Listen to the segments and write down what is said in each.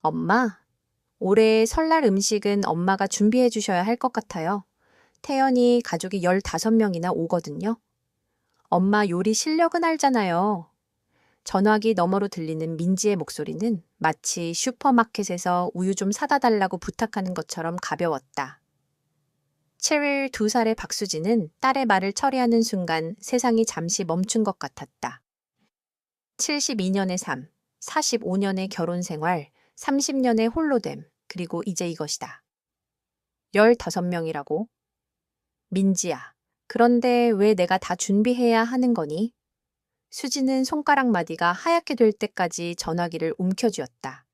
엄마, 올해 설날 음식은 엄마가 준비해 주셔야 할 것 같아요. 태연이 가족이 15명이나 오거든요. 엄마 요리 실력은 알잖아요. 전화기 너머로 들리는 민지의 목소리는 마치 슈퍼마켓에서 우유 좀 사다 달라고 부탁하는 것처럼 가벼웠다. 2살의 박수진은 딸의 말을 처리하는 순간 세상이 잠시 멈춘 것 같았다. 72년의 삶, 45년의 결혼 생활, 30년의 홀로됨, 그리고 이제 이것이다. 15명이라고? 민지야, 그런데 왜 내가 다 준비해야 하는 거니? 수지는 손가락 마디가 하얗게 될 때까지 전화기를 움켜쥐었다.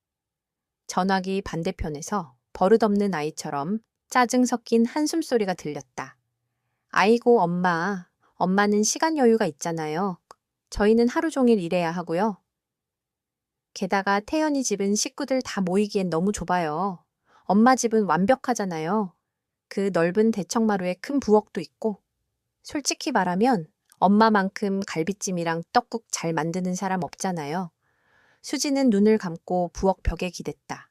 전화기 반대편에서 버릇없는 아이처럼 짜증 섞인 한숨 소리가 들렸다. 아이고, 엄마. 엄마는 시간 여유가 있잖아요. 저희는 하루 종일 일해야 하고요. 게다가 태연이 집은 식구들 다 모이기엔 너무 좁아요. 엄마 집은 완벽하잖아요. 그 넓은 대청마루에 큰 부엌도 있고. 솔직히 말하면 엄마만큼 갈비찜이랑 떡국 잘 만드는 사람 없잖아요. 수지는 눈을 감고 부엌 벽에 기댔다.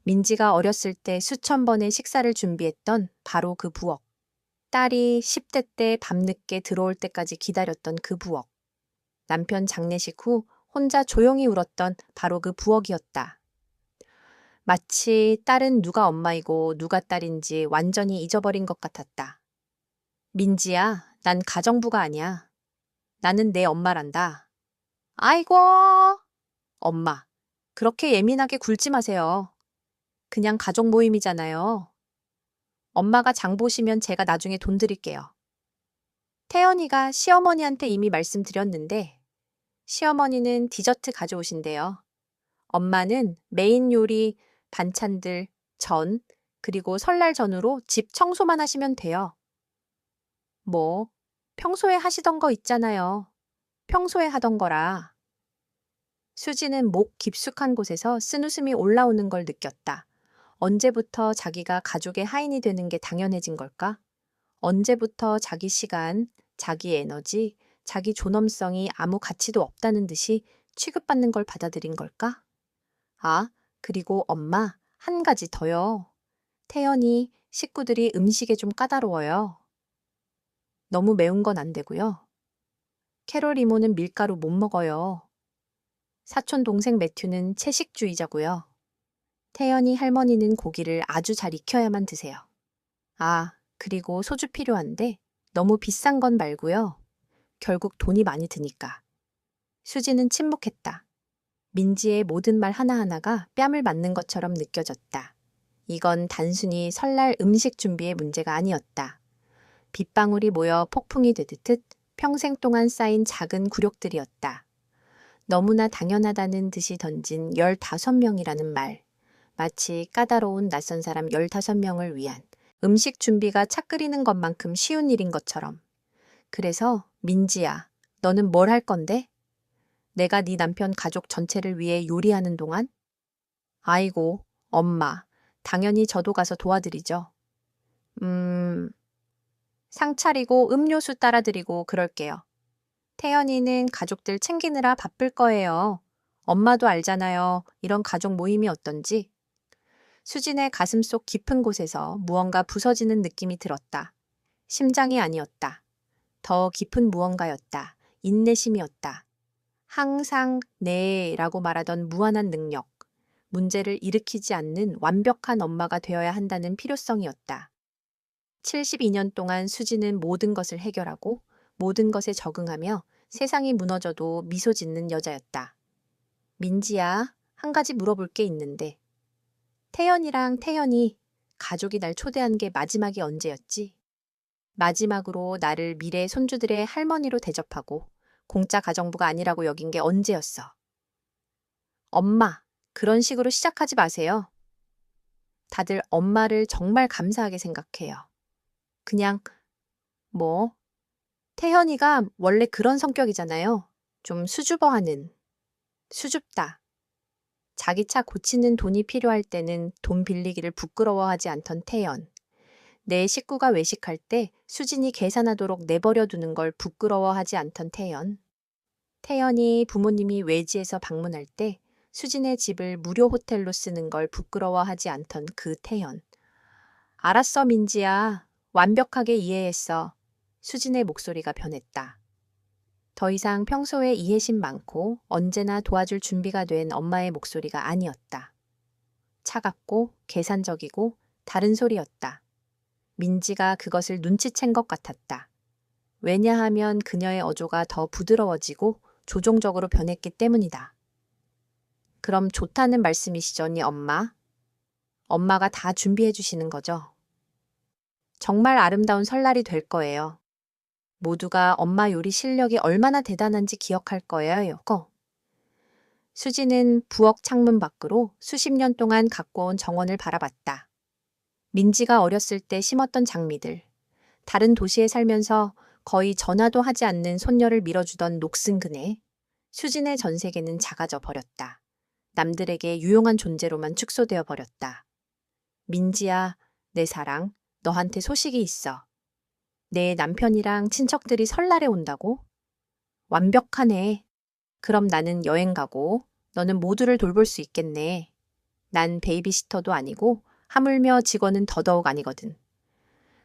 민지가 어렸을 때 수천 번의 식사를 준비했던 바로 그 부엌. 딸이 10대 때 밤늦게 들어올 때까지 기다렸던 그 부엌. 남편 장례식 후 혼자 조용히 울었던 바로 그 부엌이었다. 마치 딸은 누가 엄마이고 누가 딸인지 완전히 잊어버린 것 같았다. 민지야, 난 가정부가 아니야. 나는 내 엄마란다. 아이고, 엄마. 그렇게 예민하게 굴지 마세요. 그냥 가족 모임이잖아요. 엄마가 장 보시면 제가 나중에 돈 드릴게요. 태연이가 시어머니한테 이미 말씀드렸는데 시어머니는 디저트 가져오신대요. 엄마는 메인 요리, 반찬들, 전, 그리고 설날 전후로 집 청소만 하시면 돼요. 뭐, 평소에 하시던 거 있잖아요. 평소에 하던 거라. 수지는 목 깊숙한 곳에서 쓴웃음이 올라오는 걸 느꼈다. 언제부터 자기가 가족의 하인이 되는 게 당연해진 걸까? 언제부터 자기 시간, 자기 에너지, 자기 존엄성이 아무 가치도 없다는 듯이 취급받는 걸 받아들인 걸까? 아, 그리고 엄마, 한 가지 더요. 태연이 식구들이 음식에 좀 까다로워요. 너무 매운 건 안 되고요. 캐롤 이모는 밀가루 못 먹어요. 사촌 동생 매튜는 채식주의자고요. 태연이 할머니는 고기를 아주 잘 익혀야만 드세요. 아, 그리고 소주 필요한데 너무 비싼 건 말고요. 결국 돈이 많이 드니까. 수지는 침묵했다. 민지의 모든 말 하나하나가 뺨을 맞는 것처럼 느껴졌다. 이건 단순히 설날 음식 준비의 문제가 아니었다. 빗방울이 모여 폭풍이 되듯 평생 동안 쌓인 작은 굴욕들이었다. 너무나 당연하다는 듯이 던진 15명이라는 말. 마치 까다로운 낯선 사람 15명을 위한 음식 준비가 차 끓이는 것만큼 쉬운 일인 것처럼. 그래서 민지야, 너는 뭘 할 건데? 내가 네 남편 가족 전체를 위해 요리하는 동안? 아이고, 엄마. 당연히 저도 가서 도와드리죠. 상 차리고 음료수 따라드리고 그럴게요. 태연이는 가족들 챙기느라 바쁠 거예요. 엄마도 알잖아요. 이런 가족 모임이 어떤지. 수진의 가슴속 깊은 곳에서 무언가 부서지는 느낌이 들었다. 심장이 아니었다. 더 깊은 무언가였다. 인내심이었다. 항상 네라고 말하던 무한한 능력. 문제를 일으키지 않는 완벽한 엄마가 되어야 한다는 필요성이었다. 72년 동안 수지는 모든 것을 해결하고 모든 것에 적응하며 세상이 무너져도 미소 짓는 여자였다. 민지야, 한 가지 물어볼 게 있는데. 태연이랑 태연이 가족이 날 초대한 게 마지막이 언제였지? 마지막으로 나를 미래 손주들의 할머니로 대접하고 공짜 가정부가 아니라고 여긴 게 언제였어? 엄마, 그런 식으로 시작하지 마세요. 다들 엄마를 정말 감사하게 생각해요. 그냥, 뭐, 태연이가 원래 그런 성격이잖아요. 좀 수줍어하는, 수줍다. 자기 차 고치는 돈이 필요할 때는 돈 빌리기를 부끄러워하지 않던 태연. 내 식구가 외식할 때 수진이 계산하도록 내버려 두는 걸 부끄러워하지 않던 태연. 태연이 부모님이 외지에서 방문할 때 수진의 집을 무료 호텔로 쓰는 걸 부끄러워하지 않던 그 태연. 알았어, 민지야. 완벽하게 이해했어. 수진의 목소리가 변했다. 더 이상 평소에 이해심 많고 언제나 도와줄 준비가 된 엄마의 목소리가 아니었다. 차갑고 계산적이고 다른 소리였다. 민지가 그것을 눈치챈 것 같았다. 왜냐하면 그녀의 어조가 더 부드러워지고 조종적으로 변했기 때문이다. 그럼 좋다는 말씀이시죠니 엄마? 엄마가 다 준비해 주시는 거죠? 정말 아름다운 설날이 될 거예요. 모두가 엄마 요리 실력이 얼마나 대단한지 기억할 거예요. 수지는 부엌 창문 밖으로 수십 년 동안 갖고 온 정원을 바라봤다. 민지가 어렸을 때 심었던 장미들, 다른 도시에 살면서 거의 전화도 하지 않는 손녀를 밀어주던 녹슨 그네, 수진의 전 세계는 작아져 버렸다. 남들에게 유용한 존재로만 축소되어 버렸다. 민지야, 내 사랑, 너한테 소식이 있어. 내 남편이랑 친척들이 설날에 온다고? 완벽하네. 그럼 나는 여행 가고 너는 모두를 돌볼 수 있겠네. 난 베이비시터도 아니고 하물며 직원은 더더욱 아니거든.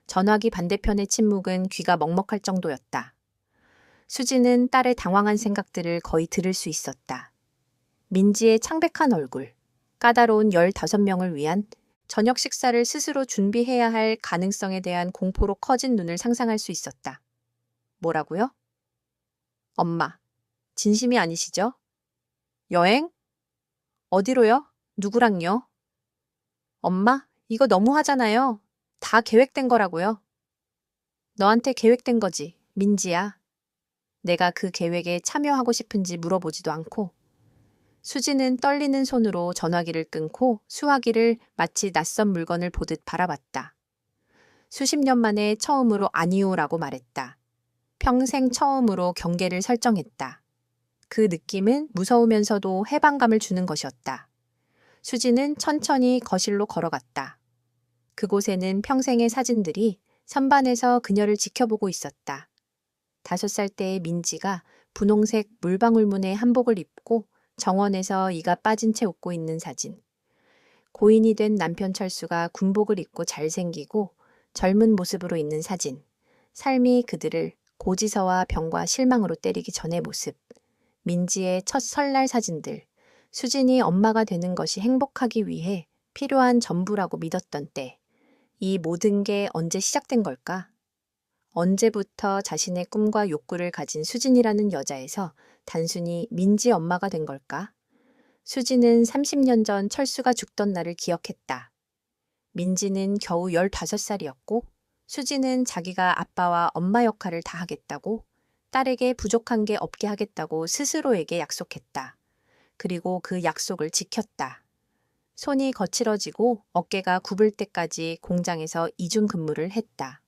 전화기 반대편의 침묵은 귀가 먹먹할 정도였다. 수지는 딸의 당황한 생각들을 거의 들을 수 있었다. 민지의 창백한 얼굴, 까다로운 15명을 위한 저녁 식사를 스스로 준비해야 할 가능성에 대한 공포로 커진 눈을 상상할 수 있었다. 뭐라고요? 엄마, 진심이 아니시죠? 여행? 어디로요? 누구랑요? 엄마, 이거 너무하잖아요. 다 계획된 거라고요. 너한테 계획된 거지, 민지야. 내가 그 계획에 참여하고 싶은지 물어보지도 않고. 수지는 떨리는 손으로 전화기를 끊고 수화기를 마치 낯선 물건을 보듯 바라봤다. 수십 년 만에 처음으로 아니오라고 말했다. 평생 처음으로 경계를 설정했다. 그 느낌은 무서우면서도 해방감을 주는 것이었다. 수지는 천천히 거실로 걸어갔다. 그곳에는 평생의 사진들이 선반에서 그녀를 지켜보고 있었다. 5살 때의 민지가 분홍색 물방울무늬의 한복을 입고 정원에서 이가 빠진 채 웃고 있는 사진. 고인이 된 남편 철수가 군복을 입고 잘생기고 젊은 모습으로 있는 사진. 삶이 그들을 고지서와 병과 실망으로 때리기 전의 모습. 민지의 첫 설날 사진들. 수진이 엄마가 되는 것이 행복하기 위해 필요한 전부라고 믿었던 때. 이 모든 게 언제 시작된 걸까? 언제부터 자신의 꿈과 욕구를 가진 수진이라는 여자에서 단순히 민지 엄마가 된 걸까? 수지는 30년 전 철수가 죽던 날을 기억했다. 민지는 겨우 15살이었고 수지는 자기가 아빠와 엄마 역할을 다 하겠다고 딸에게 부족한 게 없게 하겠다고 스스로에게 약속했다. 그리고 그 약속을 지켰다. 손이 거칠어지고 어깨가 굽을 때까지 공장에서 이중 근무를 했다.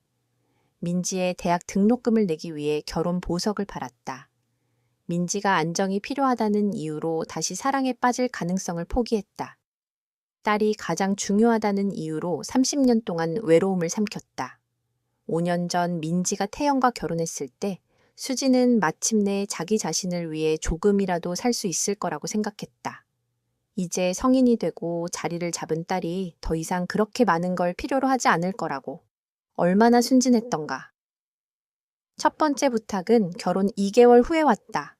민지의 대학 등록금을 내기 위해 결혼 보석을 팔았다. 민지가 안정이 필요하다는 이유로 다시 사랑에 빠질 가능성을 포기했다. 딸이 가장 중요하다는 이유로 30년 동안 외로움을 삼켰다. 5년 전 민지가 태연과 결혼했을 때 수지는 마침내 자기 자신을 위해 조금이라도 살 수 있을 거라고 생각했다. 이제 성인이 되고 자리를 잡은 딸이 더 이상 그렇게 많은 걸 필요로 하지 않을 거라고. 얼마나 순진했던가. 첫 번째 부탁은 결혼 2개월 후에 왔다.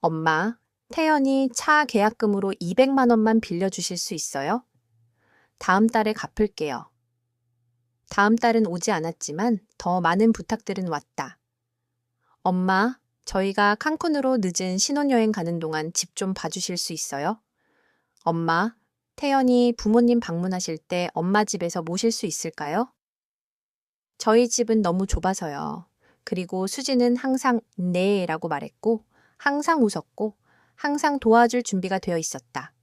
엄마, 태연이 차 계약금으로 200만 원만 빌려주실 수 있어요? 다음 달에 갚을게요. 다음 달은 오지 않았지만 더 많은 부탁들은 왔다. 엄마, 저희가 칸쿤으로 늦은 신혼여행 가는 동안 집 좀 봐주실 수 있어요? 엄마, 태연이 부모님 방문하실 때 엄마 집에서 모실 수 있을까요? 저희 집은 너무 좁아서요. 그리고 수지는 항상 네라고 말했고 항상 웃었고 항상 도와줄 준비가 되어 있었다.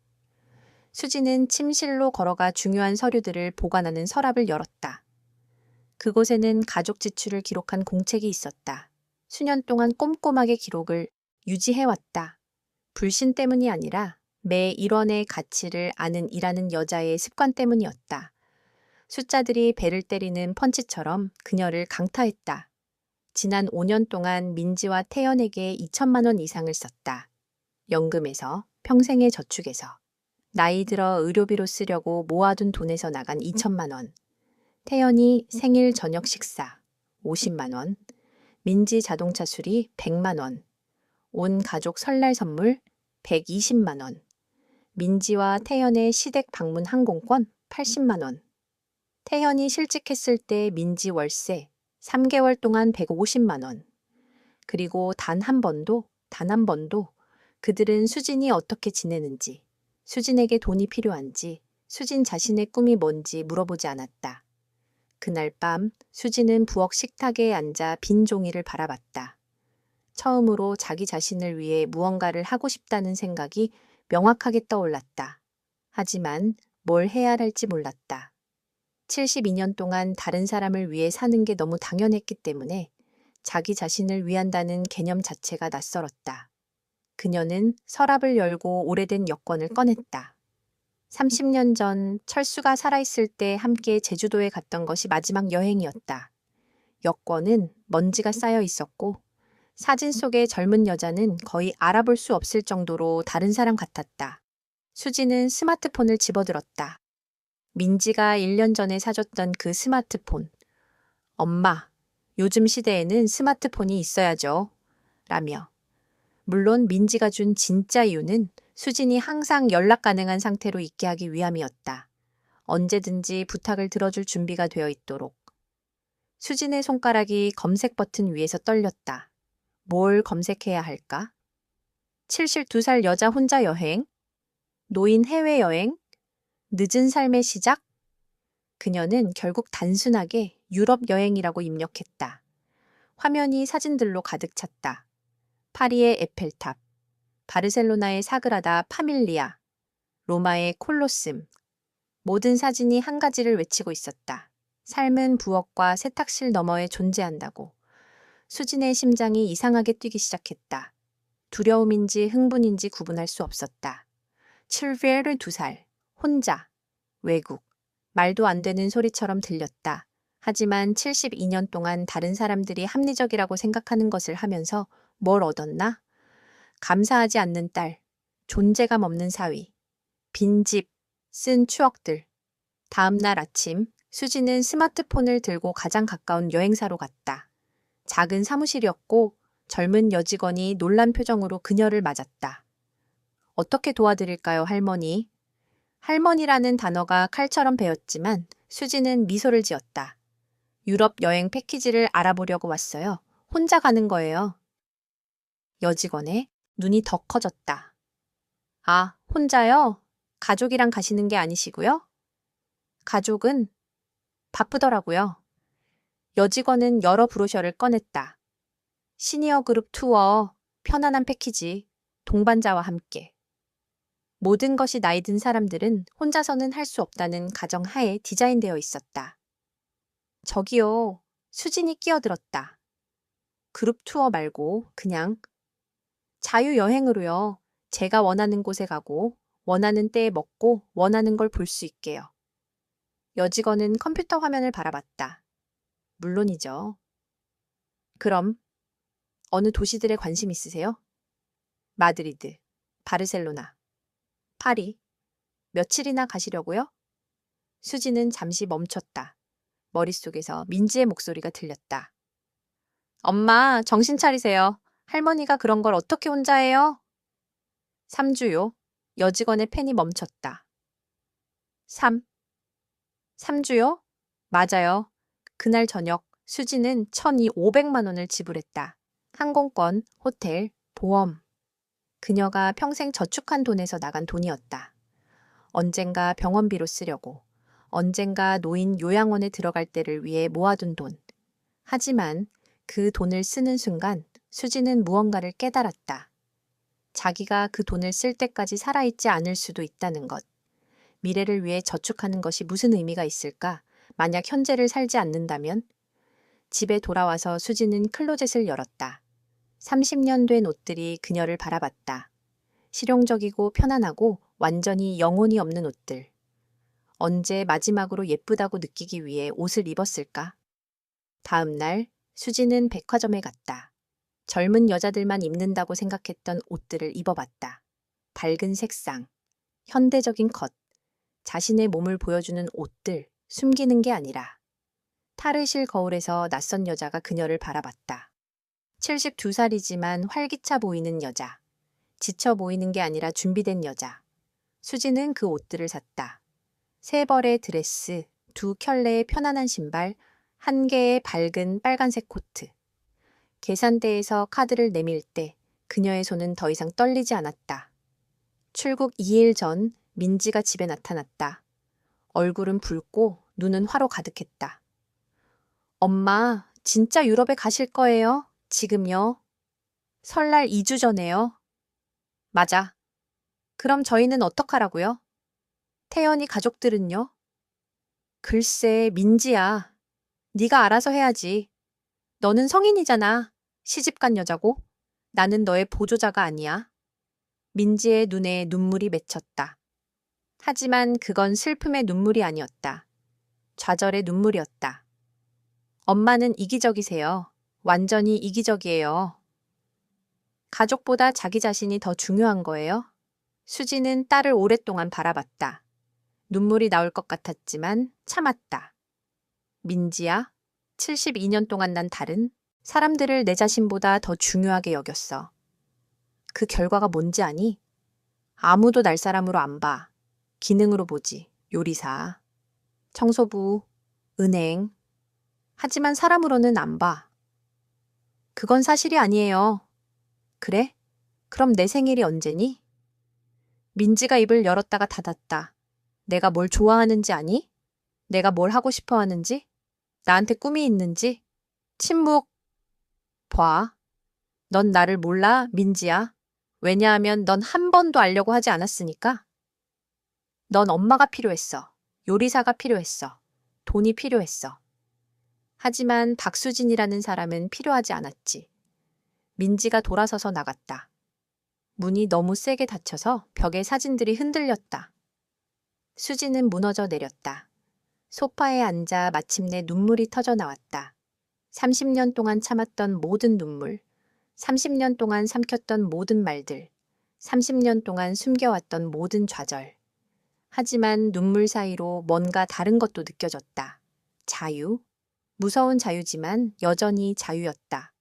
수지는 침실로 걸어가 중요한 서류들을 보관하는 서랍을 열었다. 그곳에는 가족 지출을 기록한 공책이 있었다. 수년 동안 꼼꼼하게 기록을 유지해왔다. 불신 때문이 아니라 매 1원의 가치를 아는 일하는 여자의 습관 때문이었다. 숫자들이 배를 때리는 펀치처럼 그녀를 강타했다. 지난 5년 동안 민지와 태연에게 2천만 원 이상을 썼다. 연금에서, 평생의 저축에서. 나이 들어 의료비로 쓰려고 모아둔 돈에서 나간 2천만 원. 태연이 생일 저녁 식사 50만 원. 민지 자동차 수리 100만 원. 온 가족 설날 선물 120만 원. 민지와 태연의 시댁 방문 항공권 80만 원. 태연이 실직했을 때 민지 월세 3개월 동안 150만 원. 그리고 단 한 번도 그들은 수진이 어떻게 지내는지, 수진에게 돈이 필요한지, 수진 자신의 꿈이 뭔지 물어보지 않았다. 그날 밤 수진은 부엌 식탁에 앉아 빈 종이를 바라봤다. 처음으로 자기 자신을 위해 무언가를 하고 싶다는 생각이 명확하게 떠올랐다. 하지만 뭘 해야 할지 몰랐다. 72년 동안 다른 사람을 위해 사는 게 너무 당연했기 때문에 자기 자신을 위한다는 개념 자체가 낯설었다. 그녀는 서랍을 열고 오래된 여권을 꺼냈다. 30년 전 철수가 살아있을 때 함께 제주도에 갔던 것이 마지막 여행이었다. 여권은 먼지가 쌓여 있었고 사진 속의 젊은 여자는 거의 알아볼 수 없을 정도로 다른 사람 같았다. 수지는 스마트폰을 집어들었다. 민지가 1년 전에 사줬던 그 스마트폰. 엄마, 요즘 시대에는 스마트폰이 있어야죠. 라며. 물론 민지가 준 진짜 이유는 수진이 항상 연락 가능한 상태로 있게 하기 위함이었다. 언제든지 부탁을 들어줄 준비가 되어 있도록. 수진의 손가락이 검색 버튼 위에서 떨렸다. 뭘 검색해야 할까? 72살 여자 혼자 여행? 노인 해외여행? 늦은 삶의 시작? 그녀는 결국 단순하게 유럽 여행이라고 입력했다. 화면이 사진들로 가득 찼다. 파리의 에펠탑, 바르셀로나의 사그라다 파밀리아, 로마의 콜로셈. 모든 사진이 한 가지를 외치고 있었다. 삶은 부엌과 세탁실 너머에 존재한다고. 수진의 심장이 이상하게 뛰기 시작했다. 두려움인지 흥분인지 구분할 수 없었다. 72살, 혼자, 외국. 말도 안 되는 소리처럼 들렸다. 하지만 72년 동안 다른 사람들이 합리적이라고 생각하는 것을 하면서 뭘 얻었나? 감사하지 않는 딸, 존재감 없는 사위, 빈집, 쓴 추억들. 다음 날 아침, 수지는 스마트폰을 들고 가장 가까운 여행사로 갔다. 작은 사무실이었고 젊은 여직원이 놀란 표정으로 그녀를 맞았다. 어떻게 도와드릴까요, 할머니? 할머니라는 단어가 칼처럼 베었지만 수지는 미소를 지었다. 유럽 여행 패키지를 알아보려고 왔어요. 혼자 가는 거예요. 여직원의 눈이 더 커졌다. 아, 혼자요? 가족이랑 가시는 게 아니시고요? 가족은 바쁘더라고요. 여직원은 여러 브로셔를 꺼냈다. 시니어 그룹 투어, 편안한 패키지, 동반자와 함께. 모든 것이 나이 든 사람들은 혼자서는 할 수 없다는 가정하에 디자인되어 있었다. 저기요, 수진이 끼어들었다. 그룹 투어 말고 그냥 자유여행으로요. 제가 원하는 곳에 가고 원하는 때에 먹고 원하는 걸 볼 수 있게요. 여직원은 컴퓨터 화면을 바라봤다. 물론이죠. 그럼 어느 도시들에 관심 있으세요? 마드리드, 바르셀로나, 파리. 며칠이나 가시려고요? 수지는 잠시 멈췄다. 머릿속에서 민지의 목소리가 들렸다. 엄마, 정신 차리세요. 할머니가 그런 걸 어떻게 혼자 해요? 3주요. 여직원의 펜이 멈췄다. 3주요? 맞아요. 그날 저녁 수지는 1,500만 원을 지불했다. 항공권, 호텔, 보험. 그녀가 평생 저축한 돈에서 나간 돈이었다. 언젠가 병원비로 쓰려고, 언젠가 노인 요양원에 들어갈 때를 위해 모아둔 돈. 하지만 그 돈을 쓰는 순간 수지는 무언가를 깨달았다. 자기가 그 돈을 쓸 때까지 살아있지 않을 수도 있다는 것. 미래를 위해 저축하는 것이 무슨 의미가 있을까? 만약 현재를 살지 않는다면? 집에 돌아와서 수지는 클로젯을 열었다. 30년 된 옷들이 그녀를 바라봤다. 실용적이고 편안하고 완전히 영혼이 없는 옷들. 언제 마지막으로 예쁘다고 느끼기 위해 옷을 입었을까? 다음 날 수지는 백화점에 갔다. 젊은 여자들만 입는다고 생각했던 옷들을 입어봤다. 밝은 색상, 현대적인 컷, 자신의 몸을 보여주는 옷들, 숨기는 게 아니라 타르실 거울에서 낯선 여자가 그녀를 바라봤다. 72살이지만 활기차 보이는 여자, 지쳐 보이는 게 아니라 준비된 여자. 수지는 그 옷들을 샀다. 3벌의 드레스, 2켤레의 편안한 신발, 1개의 밝은 빨간색 코트. 계산대에서 카드를 내밀 때 그녀의 손은 더 이상 떨리지 않았다. 출국 2일 전 민지가 집에 나타났다. 얼굴은 붉고 눈은 화로 가득했다. 엄마, 진짜 유럽에 가실 거예요? 지금요? 설날 2주 전에요? 맞아. 그럼 저희는 어떡하라고요? 태연이 가족들은요? 글쎄, 민지야. 네가 알아서 해야지. 너는 성인이잖아. 시집간 여자고. 나는 너의 보조자가 아니야. 민지의 눈에 눈물이 맺혔다. 하지만 그건 슬픔의 눈물이 아니었다. 좌절의 눈물이었다. 엄마는 이기적이세요. 완전히 이기적이에요. 가족보다 자기 자신이 더 중요한 거예요? 수지는 딸을 오랫동안 바라봤다. 눈물이 나올 것 같았지만 참았다. 민지야, 72년 동안 난 다른 사람들을 내 자신보다 더 중요하게 여겼어. 그 결과가 뭔지 아니? 아무도 날 사람으로 안 봐. 기능으로 보지. 요리사, 청소부, 은행. 하지만 사람으로는 안 봐. 그건 사실이 아니에요. 그래? 그럼 내 생일이 언제니? 민지가 입을 열었다가 닫았다. 내가 뭘 좋아하는지 아니? 내가 뭘 하고 싶어 하는지? 나한테 꿈이 있는지? 침묵. 봐. 넌 나를 몰라, 민지야. 왜냐하면 넌 한 번도 알려고 하지 않았으니까. 넌 엄마가 필요했어. 요리사가 필요했어. 돈이 필요했어. 하지만 박수진이라는 사람은 필요하지 않았지. 민지가 돌아서서 나갔다. 문이 너무 세게 닫혀서 벽에 사진들이 흔들렸다. 수지는 무너져 내렸다. 소파에 앉아 마침내 눈물이 터져 나왔다. 30년 동안 참았던 모든 눈물, 30년 동안 삼켰던 모든 말들, 30년 동안 숨겨왔던 모든 좌절. 하지만 눈물 사이로 뭔가 다른 것도 느껴졌다. 자유. 무서운 자유지만 여전히 자유였다.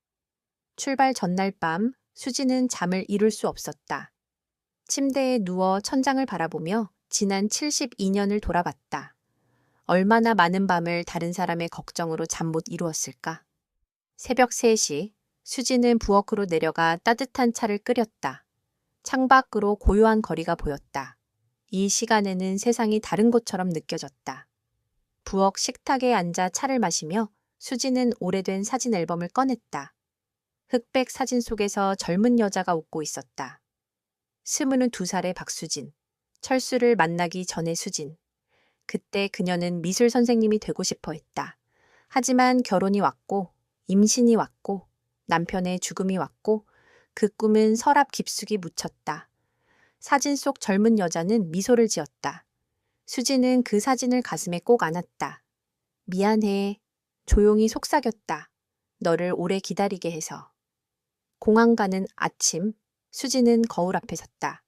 출발 전날 밤 수지는 잠을 이룰 수 없었다. 침대에 누워 천장을 바라보며 지난 72년을 돌아봤다. 얼마나 많은 밤을 다른 사람의 걱정으로 잠 못 이루었을까? 새벽 3시 수지는 부엌으로 내려가 따뜻한 차를 끓였다. 창밖으로 고요한 거리가 보였다. 이 시간에는 세상이 다른 곳처럼 느껴졌다. 부엌 식탁에 앉아 차를 마시며 수지는 오래된 사진 앨범을 꺼냈다. 흑백 사진 속에서 젊은 여자가 웃고 있었다. 22살의 박수진. 철수를 만나기 전의 수진. 그때 그녀는 미술 선생님이 되고 싶어 했다. 하지만 결혼이 왔고, 임신이 왔고, 남편의 죽음이 왔고, 그 꿈은 서랍 깊숙이 묻혔다. 사진 속 젊은 여자는 미소를 지었다. 수지는 그 사진을 가슴에 꼭 안았다. 미안해. 조용히 속삭였다. 너를 오래 기다리게 해서. 공항 가는 아침, 수지는 거울 앞에 섰다.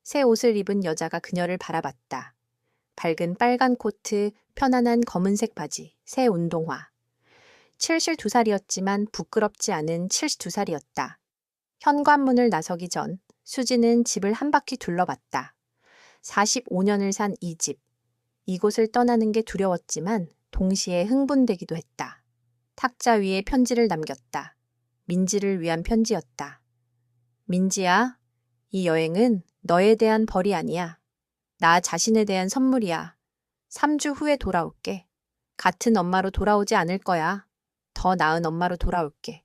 새 옷을 입은 여자가 그녀를 바라봤다. 밝은 빨간 코트, 편안한 검은색 바지, 새 운동화. 72살이었지만 부끄럽지 않은 72살이었다. 현관문을 나서기 전 수지는 집을 한 바퀴 둘러봤다. 45년을 산 이 집. 이곳을 떠나는 게 두려웠지만 동시에 흥분되기도 했다. 탁자 위에 편지를 남겼다. 민지를 위한 편지였다. 민지야, 이 여행은 너에 대한 벌이 아니야. 나 자신에 대한 선물이야. 3주 후에 돌아올게. 같은 엄마로 돌아오지 않을 거야. 더 나은 엄마로 돌아올게.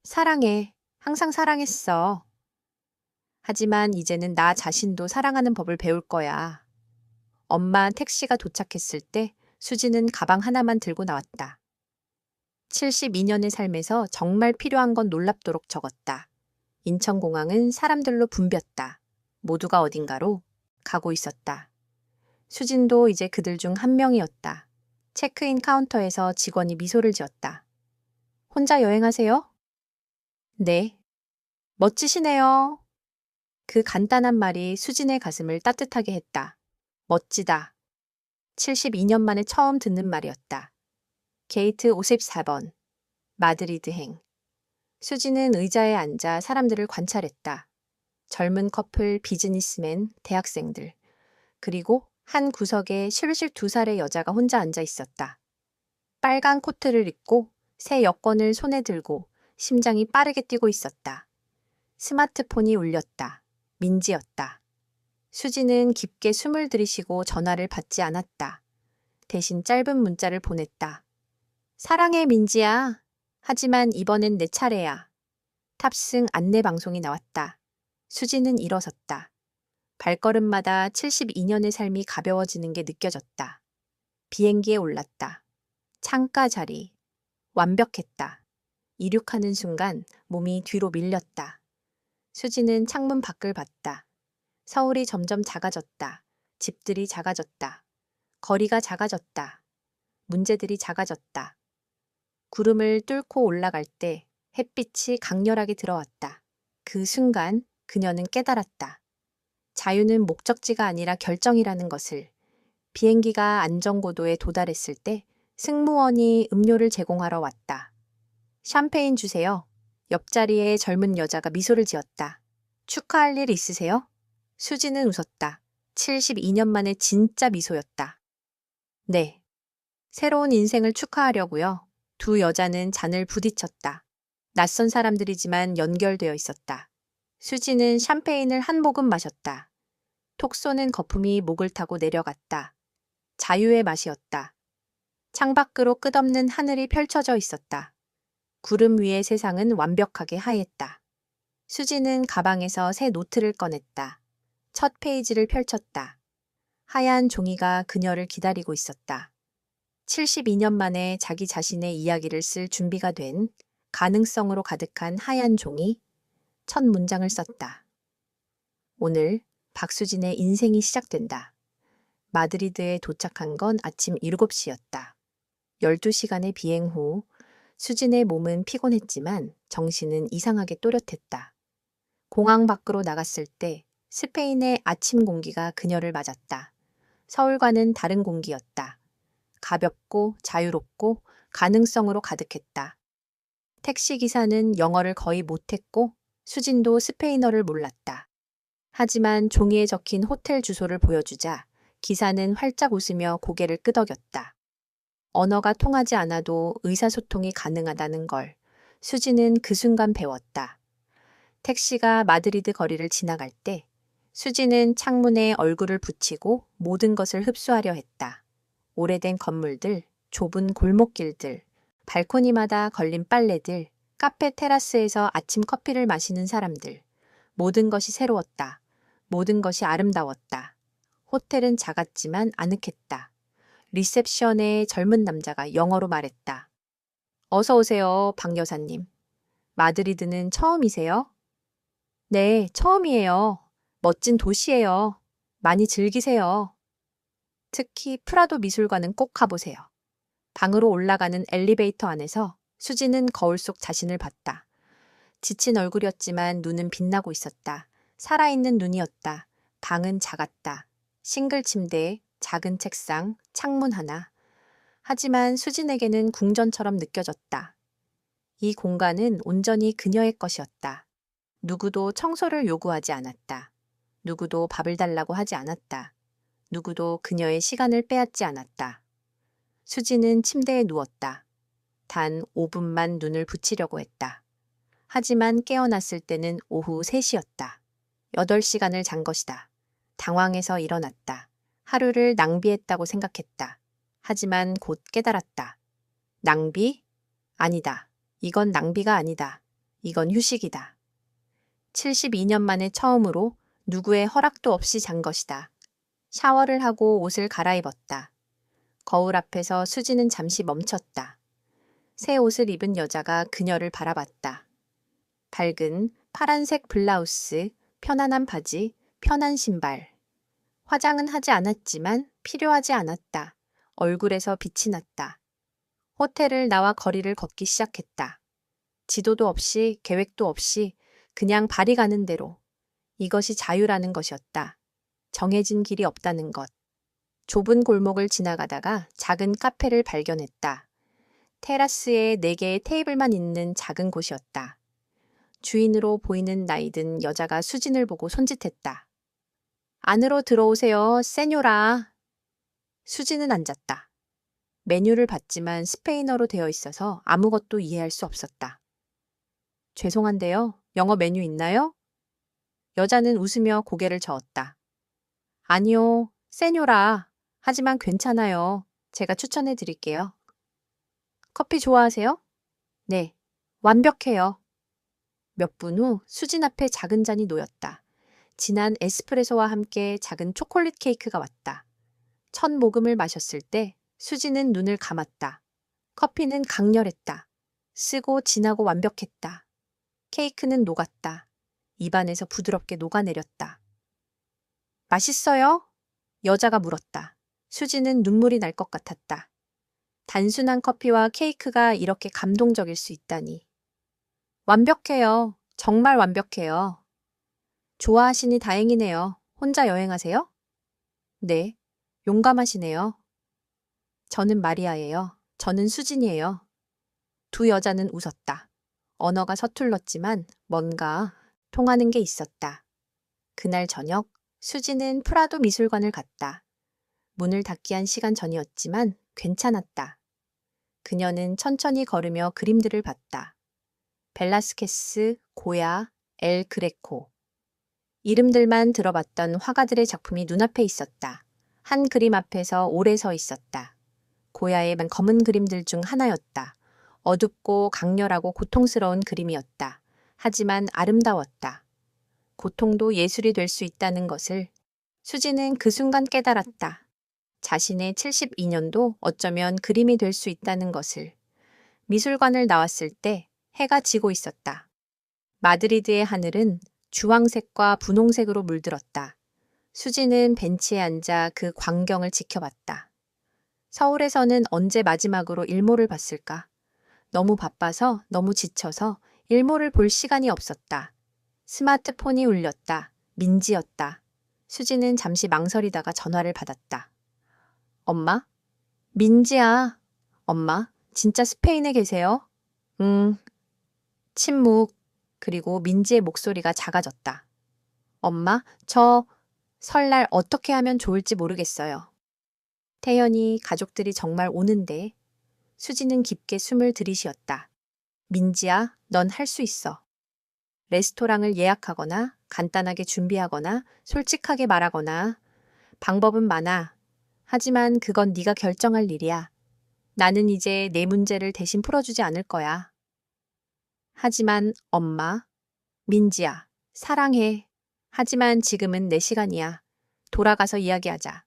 사랑해. 항상 사랑했어. 하지만 이제는 나 자신도 사랑하는 법을 배울 거야. 엄마 택시가 도착했을 때 수지는 가방 하나만 들고 나왔다. 72년의 삶에서 정말 필요한 건 놀랍도록 적었다. 인천공항은 사람들로 붐볐다. 모두가 어딘가로 가고 있었다. 수진도 이제 그들 중 한 명이었다. 체크인 카운터에서 직원이 미소를 지었다. 혼자 여행하세요? 네. 멋지시네요. 그 간단한 말이 수진의 가슴을 따뜻하게 했다. 멋지다. 72년 만에 처음 듣는 말이었다. 게이트 54번. 마드리드행. 수진은 의자에 앉아 사람들을 관찰했다. 젊은 커플, 비즈니스맨, 대학생들. 그리고 한 구석에 실실 2살의 여자가 혼자 앉아 있었다. 빨간 코트를 입고 새 여권을 손에 들고 심장이 빠르게 뛰고 있었다. 스마트폰이 울렸다. 민지였다. 수지는 깊게 숨을 들이쉬고 전화를 받지 않았다. 대신 짧은 문자를 보냈다. 사랑해, 민지야. 하지만 이번엔 내 차례야. 탑승 안내 방송이 나왔다. 수지는 일어섰다. 발걸음마다 72년의 삶이 가벼워지는 게 느껴졌다. 비행기에 올랐다. 창가 자리. 완벽했다. 이륙하는 순간 몸이 뒤로 밀렸다. 수지는 창문 밖을 봤다. 서울이 점점 작아졌다. 집들이 작아졌다. 거리가 작아졌다. 문제들이 작아졌다. 구름을 뚫고 올라갈 때 햇빛이 강렬하게 들어왔다. 그 순간 그녀는 깨달았다. 자유는 목적지가 아니라 결정이라는 것을. 비행기가 안전고도에 도달했을 때 승무원이 음료를 제공하러 왔다. 샴페인 주세요. 옆자리에 젊은 여자가 미소를 지었다. 축하할 일 있으세요? 수지는 웃었다. 72년 만에 진짜 미소였다. 네. 새로운 인생을 축하하려고요. 두 여자는 잔을 부딪혔다. 낯선 사람들이지만 연결되어 있었다. 수지는 샴페인을 한 모금 마셨다. 톡 쏘는 거품이 목을 타고 내려갔다. 자유의 맛이었다. 창밖으로 끝없는 하늘이 펼쳐져 있었다. 구름 위의 세상은 완벽하게 하였다. 수지는 가방에서 새 노트를 꺼냈다. 첫 페이지를 펼쳤다. 하얀 종이가 그녀를 기다리고 있었다. 72년 만에 자기 자신의 이야기를 쓸 준비가 된 가능성으로 가득한 하얀 종이 첫 문장을 썼다. 오늘 박수진의 인생이 시작된다. 마드리드에 도착한 건 아침 7시였다. 12시간의 비행 후 수진의 몸은 피곤했지만 정신은 이상하게 또렷했다. 공항 밖으로 나갔을 때 스페인의 아침 공기가 그녀를 맞았다. 서울과는 다른 공기였다. 가볍고 자유롭고 가능성으로 가득했다. 택시기사는 영어를 거의 못했고 수진도 스페인어를 몰랐다. 하지만 종이에 적힌 호텔 주소를 보여주자 기사는 활짝 웃으며 고개를 끄덕였다. 언어가 통하지 않아도 의사소통이 가능하다는 걸 수지는 그 순간 배웠다. 택시가 마드리드 거리를 지나갈 때 수지는 창문에 얼굴을 붙이고 모든 것을 흡수하려 했다. 오래된 건물들, 좁은 골목길들, 발코니마다 걸린 빨래들, 카페 테라스에서 아침 커피를 마시는 사람들. 모든 것이 새로웠다. 모든 것이 아름다웠다. 호텔은 작았지만 아늑했다. 리셉션에 젊은 남자가 영어로 말했다. 어서 오세요, 박 여사님. 마드리드는 처음이세요? 네, 처음이에요. 멋진 도시예요. 많이 즐기세요. 특히 프라도 미술관은 꼭 가보세요. 방으로 올라가는 엘리베이터 안에서 수지는 거울 속 자신을 봤다. 지친 얼굴이었지만 눈은 빛나고 있었다. 살아있는 눈이었다. 방은 작았다. 싱글 침대, 작은 책상, 창문 하나. 하지만 수진에게는 궁전처럼 느껴졌다. 이 공간은 온전히 그녀의 것이었다. 누구도 청소를 요구하지 않았다. 누구도 밥을 달라고 하지 않았다. 누구도 그녀의 시간을 빼앗지 않았다. 수지는 침대에 누웠다. 단 5분만 눈을 붙이려고 했다. 하지만 깨어났을 때는 오후 3시였다. 8시간을 잔 것이다. 당황해서 일어났다. 하루를 낭비했다고 생각했다. 하지만 곧 깨달았다. 낭비? 아니다. 이건 낭비가 아니다. 이건 휴식이다. 72년 만에 처음으로 누구의 허락도 없이 잔 것이다. 샤워를 하고 옷을 갈아입었다. 거울 앞에서 수지는 잠시 멈췄다. 새 옷을 입은 여자가 그녀를 바라봤다. 밝은 파란색 블라우스, 편안한 바지, 편한 신발. 화장은 하지 않았지만 필요하지 않았다. 얼굴에서 빛이 났다. 호텔을 나와 거리를 걷기 시작했다. 지도도 없이 계획도 없이 그냥 발이 가는 대로. 이것이 자유라는 것이었다. 정해진 길이 없다는 것. 좁은 골목을 지나가다가 작은 카페를 발견했다. 테라스에 4개의 테이블만 있는 작은 곳이었다. 주인으로 보이는 나이 든 여자가 수진을 보고 손짓했다. 안으로 들어오세요, 세뇨라. 수진은 앉았다. 메뉴를 봤지만 스페인어로 되어 있어서 아무것도 이해할 수 없었다. 죄송한데요, 영어 메뉴 있나요? 여자는 웃으며 고개를 저었다. 아니요, 세뇨라. 하지만 괜찮아요. 제가 추천해 드릴게요. 커피 좋아하세요? 네, 완벽해요. 몇 분 후 수진 앞에 작은 잔이 놓였다. 진한 에스프레소와 함께 작은 초콜릿 케이크가 왔다. 첫 모금을 마셨을 때 수진은 눈을 감았다. 커피는 강렬했다. 쓰고 진하고 완벽했다. 케이크는 녹았다. 입안에서 부드럽게 녹아내렸다. 맛있어요? 여자가 물었다. 수진은 눈물이 날 것 같았다. 단순한 커피와 케이크가 이렇게 감동적일 수 있다니. 완벽해요. 정말 완벽해요. 좋아하시니 다행이네요. 혼자 여행하세요? 네. 용감하시네요. 저는 마리아예요. 저는 수진이에요. 두 여자는 웃었다. 언어가 서툴렀지만 뭔가 통하는 게 있었다. 그날 저녁 수진은 프라도 미술관을 갔다. 문을 닫기 한 시간 전이었지만 괜찮았다. 그녀는 천천히 걸으며 그림들을 봤다. 벨라스케스, 고야, 엘 그레코. 이름들만 들어봤던 화가들의 작품이 눈앞에 있었다. 한 그림 앞에서 오래 서 있었다. 고야의 검은 그림들 중 하나였다. 어둡고 강렬하고 고통스러운 그림이었다. 하지만 아름다웠다. 고통도 예술이 될 수 있다는 것을 수지는 그 순간 깨달았다. 자신의 72년도 어쩌면 그림이 될 수 있다는 것을. 미술관을 나왔을 때 해가 지고 있었다. 마드리드의 하늘은 주황색과 분홍색으로 물들었다. 수지는 벤치에 앉아 그 광경을 지켜봤다. 서울에서는 언제 마지막으로 일몰을 봤을까? 너무 바빠서, 너무 지쳐서 일몰을 볼 시간이 없었다. 스마트폰이 울렸다. 민지였다. 수지는 잠시 망설이다가 전화를 받았다. 엄마? 민지야. 엄마, 진짜 스페인에 계세요? 침묵. 그리고 민지의 목소리가 작아졌다. 엄마, 저 설날 어떻게 하면 좋을지 모르겠어요. 태연이 가족들이 정말 오는데. 수지는 깊게 숨을 들이쉬었다. 민지야, 넌 할 수 있어. 레스토랑을 예약하거나 간단하게 준비하거나 솔직하게 말하거나 방법은 많아. 하지만 그건 네가 결정할 일이야. 나는 이제 내 문제를 대신 풀어주지 않을 거야. 하지만 엄마, 민지야, 사랑해. 하지만 지금은 내 시간이야. 돌아가서 이야기하자.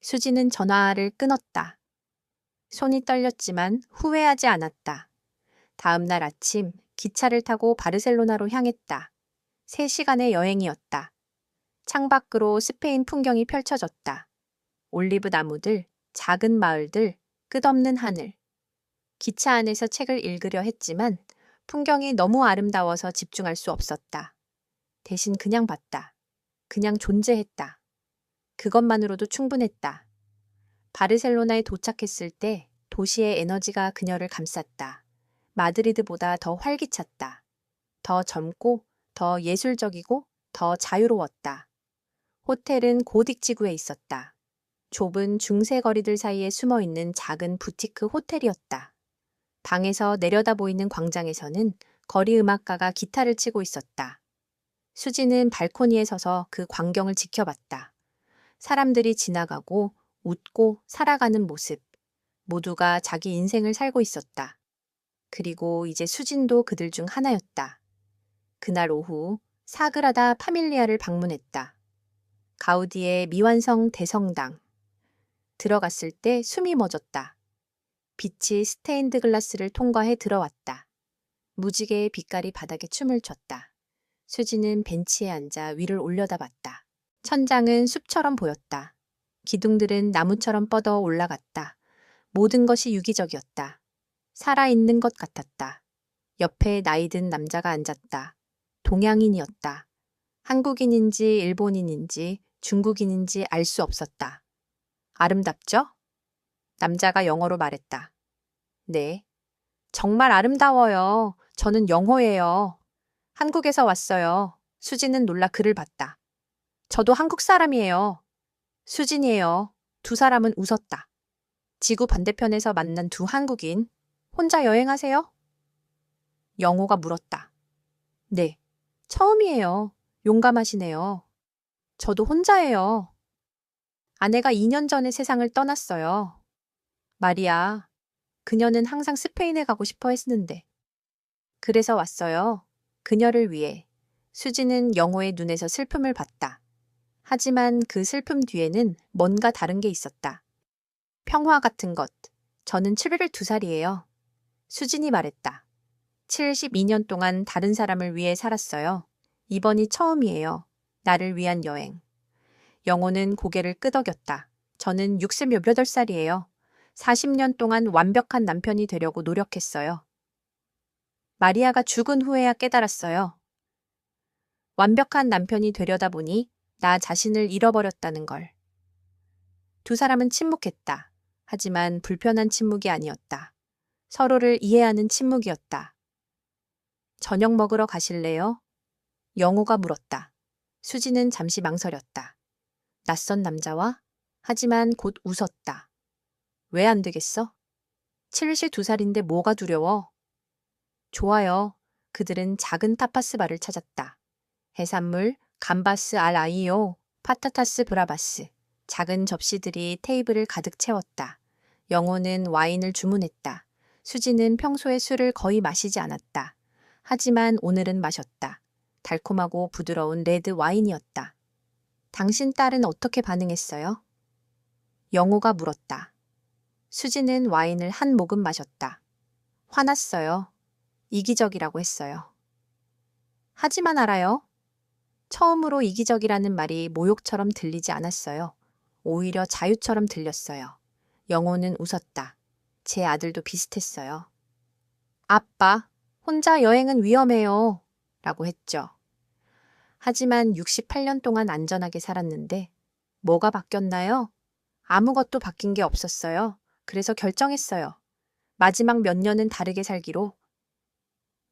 수지는 전화를 끊었다. 손이 떨렸지만 후회하지 않았다. 다음 날 아침 기차를 타고 바르셀로나로 향했다. 3시간의 여행이었다. 창밖으로 스페인 풍경이 펼쳐졌다. 올리브 나무들, 작은 마을들, 끝없는 하늘. 기차 안에서 책을 읽으려 했지만 풍경이 너무 아름다워서 집중할 수 없었다. 대신 그냥 봤다. 그냥 존재했다. 그것만으로도 충분했다. 바르셀로나에 도착했을 때 도시의 에너지가 그녀를 감쌌다. 마드리드보다 더 활기찼다. 더 젊고, 더 예술적이고, 더 자유로웠다. 호텔은 고딕지구에 있었다. 좁은 중세 거리들 사이에 숨어있는 작은 부티크 호텔이었다. 방에서 내려다 보이는 광장에서는 거리 음악가가 기타를 치고 있었다. 수지는 발코니에 서서 그 광경을 지켜봤다. 사람들이 지나가고 웃고 살아가는 모습. 모두가 자기 인생을 살고 있었다. 그리고 이제 수진도 그들 중 하나였다. 그날 오후 사그라다 파밀리아를 방문했다. 가우디의 미완성 대성당. 들어갔을 때 숨이 멎었다. 빛이 스테인드 글라스를 통과해 들어왔다. 무지개의 빛깔이 바닥에 춤을 췄다. 수지는 벤치에 앉아 위를 올려다봤다. 천장은 숲처럼 보였다. 기둥들은 나무처럼 뻗어 올라갔다. 모든 것이 유기적이었다. 살아있는 것 같았다. 옆에 나이 든 남자가 앉았다. 동양인이었다. 한국인인지 일본인인지 중국인인지 알 수 없었다. 아름답죠? 남자가 영어로 말했다. 네. 정말 아름다워요. 저는 영호예요. 한국에서 왔어요. 수진은 놀라 그를 봤다. 저도 한국 사람이에요. 수진이에요. 두 사람은 웃었다. 지구 반대편에서 만난 두 한국인. 혼자 여행하세요? 영호가 물었다. 네. 처음이에요. 용감하시네요. 저도 혼자예요. 아내가 2년 전에 세상을 떠났어요. 마리아, 그녀는 항상 스페인에 가고 싶어 했는데. 그래서 왔어요. 그녀를 위해. 수지는 영호의 눈에서 슬픔을 봤다. 하지만 그 슬픔 뒤에는 뭔가 다른 게 있었다. 평화 같은 것. 저는 72살이에요. 수진이 말했다. 72년 동안 다른 사람을 위해 살았어요. 이번이 처음이에요. 나를 위한 여행. 영호는 고개를 끄덕였다. 저는 68살이에요. 40년 동안 완벽한 남편이 되려고 노력했어요. 마리아가 죽은 후에야 깨달았어요. 완벽한 남편이 되려다 보니 나 자신을 잃어버렸다는 걸. 두 사람은 침묵했다. 하지만 불편한 침묵이 아니었다. 서로를 이해하는 침묵이었다. 저녁 먹으러 가실래요? 영호가 물었다. 수지는 잠시 망설였다. 낯선 남자와? 하지만 곧 웃었다. 왜 안 되겠어? 72살인데 뭐가 두려워? 좋아요. 그들은 작은 타파스 바를 찾았다. 해산물, 감바스 알 아이오, 파타타스 브라바스. 작은 접시들이 테이블을 가득 채웠다. 영호는 와인을 주문했다. 수지는 평소에 술을 거의 마시지 않았다. 하지만 오늘은 마셨다. 달콤하고 부드러운 레드 와인이었다. 당신 딸은 어떻게 반응했어요? 영호가 물었다. 수지는 와인을 한 모금 마셨다. 화났어요. 이기적이라고 했어요. 하지만 알아요? 처음으로 이기적이라는 말이 모욕처럼 들리지 않았어요. 오히려 자유처럼 들렸어요. 영호는 웃었다. 제 아들도 비슷했어요. 아빠, 혼자 여행은 위험해요. 라고 했죠. 하지만 68년 동안 안전하게 살았는데 뭐가 바뀌었나요? 아무것도 바뀐 게 없었어요. 그래서 결정했어요. 마지막 몇 년은 다르게 살기로.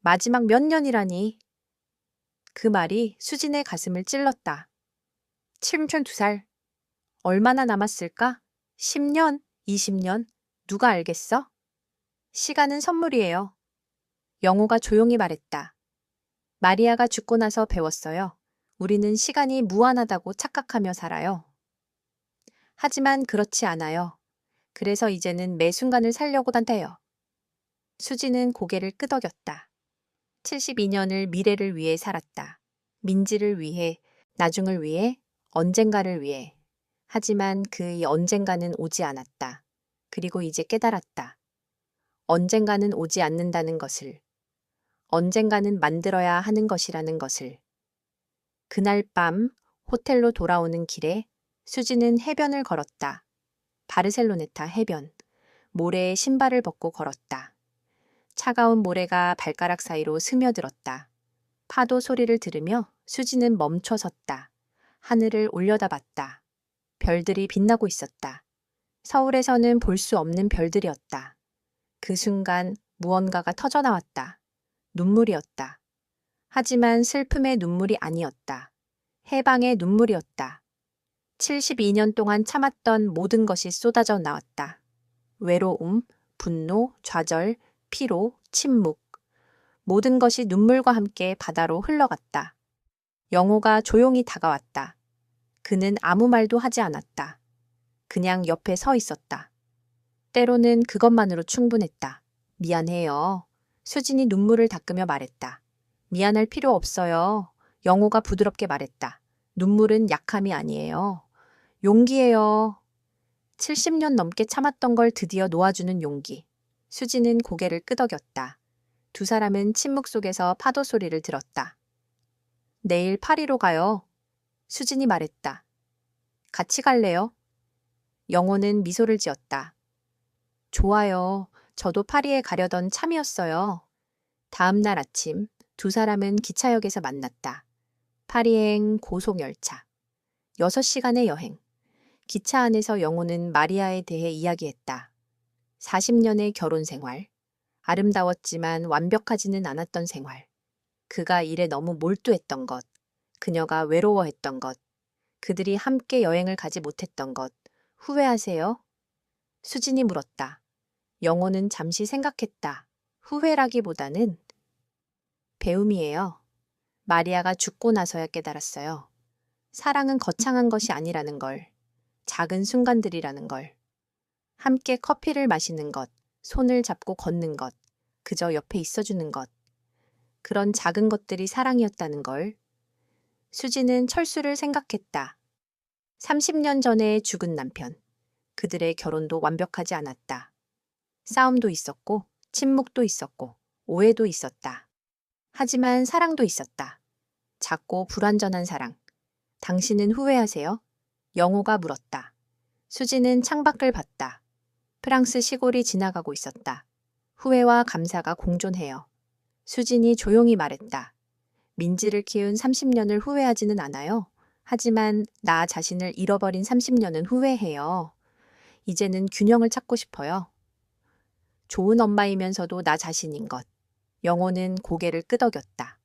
마지막 몇 년이라니. 그 말이 수진의 가슴을 찔렀다. 72살. 얼마나 남았을까? 10년? 20년? 누가 알겠어? 시간은 선물이에요. 영호가 조용히 말했다. 마리아가 죽고 나서 배웠어요. 우리는 시간이 무한하다고 착각하며 살아요. 하지만 그렇지 않아요. 그래서 이제는 매 순간을 살려고 한대요. 수지는 고개를 끄덕였다. 72년을 미래를 위해 살았다. 민지를 위해, 나중을 위해, 언젠가를 위해. 하지만 그 언젠가는 오지 않았다. 그리고 이제 깨달았다. 언젠가는 오지 않는다는 것을. 언젠가는 만들어야 하는 것이라는 것을. 그날 밤 호텔로 돌아오는 길에 수지는 해변을 걸었다. 바르셀로네타 해변. 모래에 신발을 벗고 걸었다. 차가운 모래가 발가락 사이로 스며들었다. 파도 소리를 들으며 수지는 멈춰 섰다. 하늘을 올려다봤다. 별들이 빛나고 있었다. 서울에서는 볼 수 없는 별들이었다. 그 순간 무언가가 터져나왔다. 눈물이었다. 하지만 슬픔의 눈물이 아니었다. 해방의 눈물이었다. 72년 동안 참았던 모든 것이 쏟아져 나왔다. 외로움, 분노, 좌절, 피로, 침묵. 모든 것이 눈물과 함께 바다로 흘러갔다. 영호가 조용히 다가왔다. 그는 아무 말도 하지 않았다. 그냥 옆에 서 있었다. 때로는 그것만으로 충분했다. 미안해요. 수진이 눈물을 닦으며 말했다. 미안할 필요 없어요. 영호가 부드럽게 말했다. 눈물은 약함이 아니에요. 용기예요. 70년 넘게 참았던 걸 드디어 놓아주는 용기. 수지는 고개를 끄덕였다. 두 사람은 침묵 속에서 파도 소리를 들었다. 내일 파리로 가요. 수진이 말했다. 같이 갈래요? 영호는 미소를 지었다. 좋아요. 저도 파리에 가려던 참이었어요. 다음 날 아침 두 사람은 기차역에서 만났다. 파리행 고속열차. 6시간의 여행. 기차 안에서 영호는 마리아에 대해 이야기했다. 40년의 결혼 생활. 아름다웠지만 완벽하지는 않았던 생활. 그가 일에 너무 몰두했던 것. 그녀가 외로워했던 것. 그들이 함께 여행을 가지 못했던 것. 후회하세요? 수진이 물었다. 영호는 잠시 생각했다. 후회라기보다는 배움이에요. 마리아가 죽고 나서야 깨달았어요. 사랑은 거창한 것이 아니라는 걸. 작은 순간들이라는 걸. 함께 커피를 마시는 것, 손을 잡고 걷는 것, 그저 옆에 있어주는 것. 그런 작은 것들이 사랑이었다는 걸. 수지는 철수를 생각했다. 30년 전에 죽은 남편. 그들의 결혼도 완벽하지 않았다. 싸움도 있었고, 침묵도 있었고, 오해도 있었다. 하지만 사랑도 있었다. 작고 불완전한 사랑. 당신은 후회하세요? 영호가 물었다. 수지는 창밖을 봤다. 프랑스 시골이 지나가고 있었다. 후회와 감사가 공존해요. 수진이 조용히 말했다. 민지를 키운 30년을 후회하지는 않아요. 하지만 나 자신을 잃어버린 30년은 후회해요. 이제는 균형을 찾고 싶어요. 좋은 엄마이면서도 나 자신인 것. 영호는 고개를 끄덕였다.